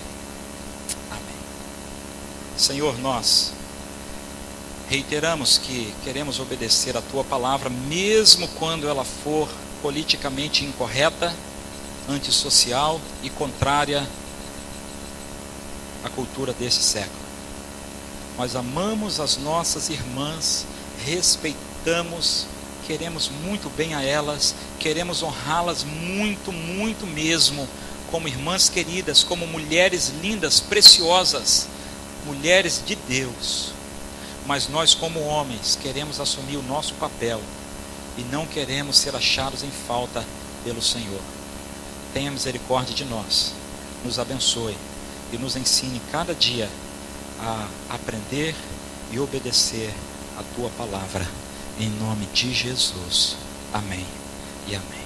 Amém. Senhor, nós reiteramos que queremos obedecer a tua palavra, mesmo quando ela for politicamente incorreta, antissocial e contrária à cultura desse século. Nós amamos as nossas irmãs, respeitamos, queremos muito bem a elas, queremos honrá-las muito, muito mesmo, como irmãs queridas, como mulheres lindas, preciosas, mulheres de Deus. Mas nós, como homens, queremos assumir o nosso papel e não queremos ser achados em falta pelo Senhor. Tenha misericórdia de nós, nos abençoe e nos ensine cada dia a aprender e obedecer a tua palavra. Em nome de Jesus. Amém e amém.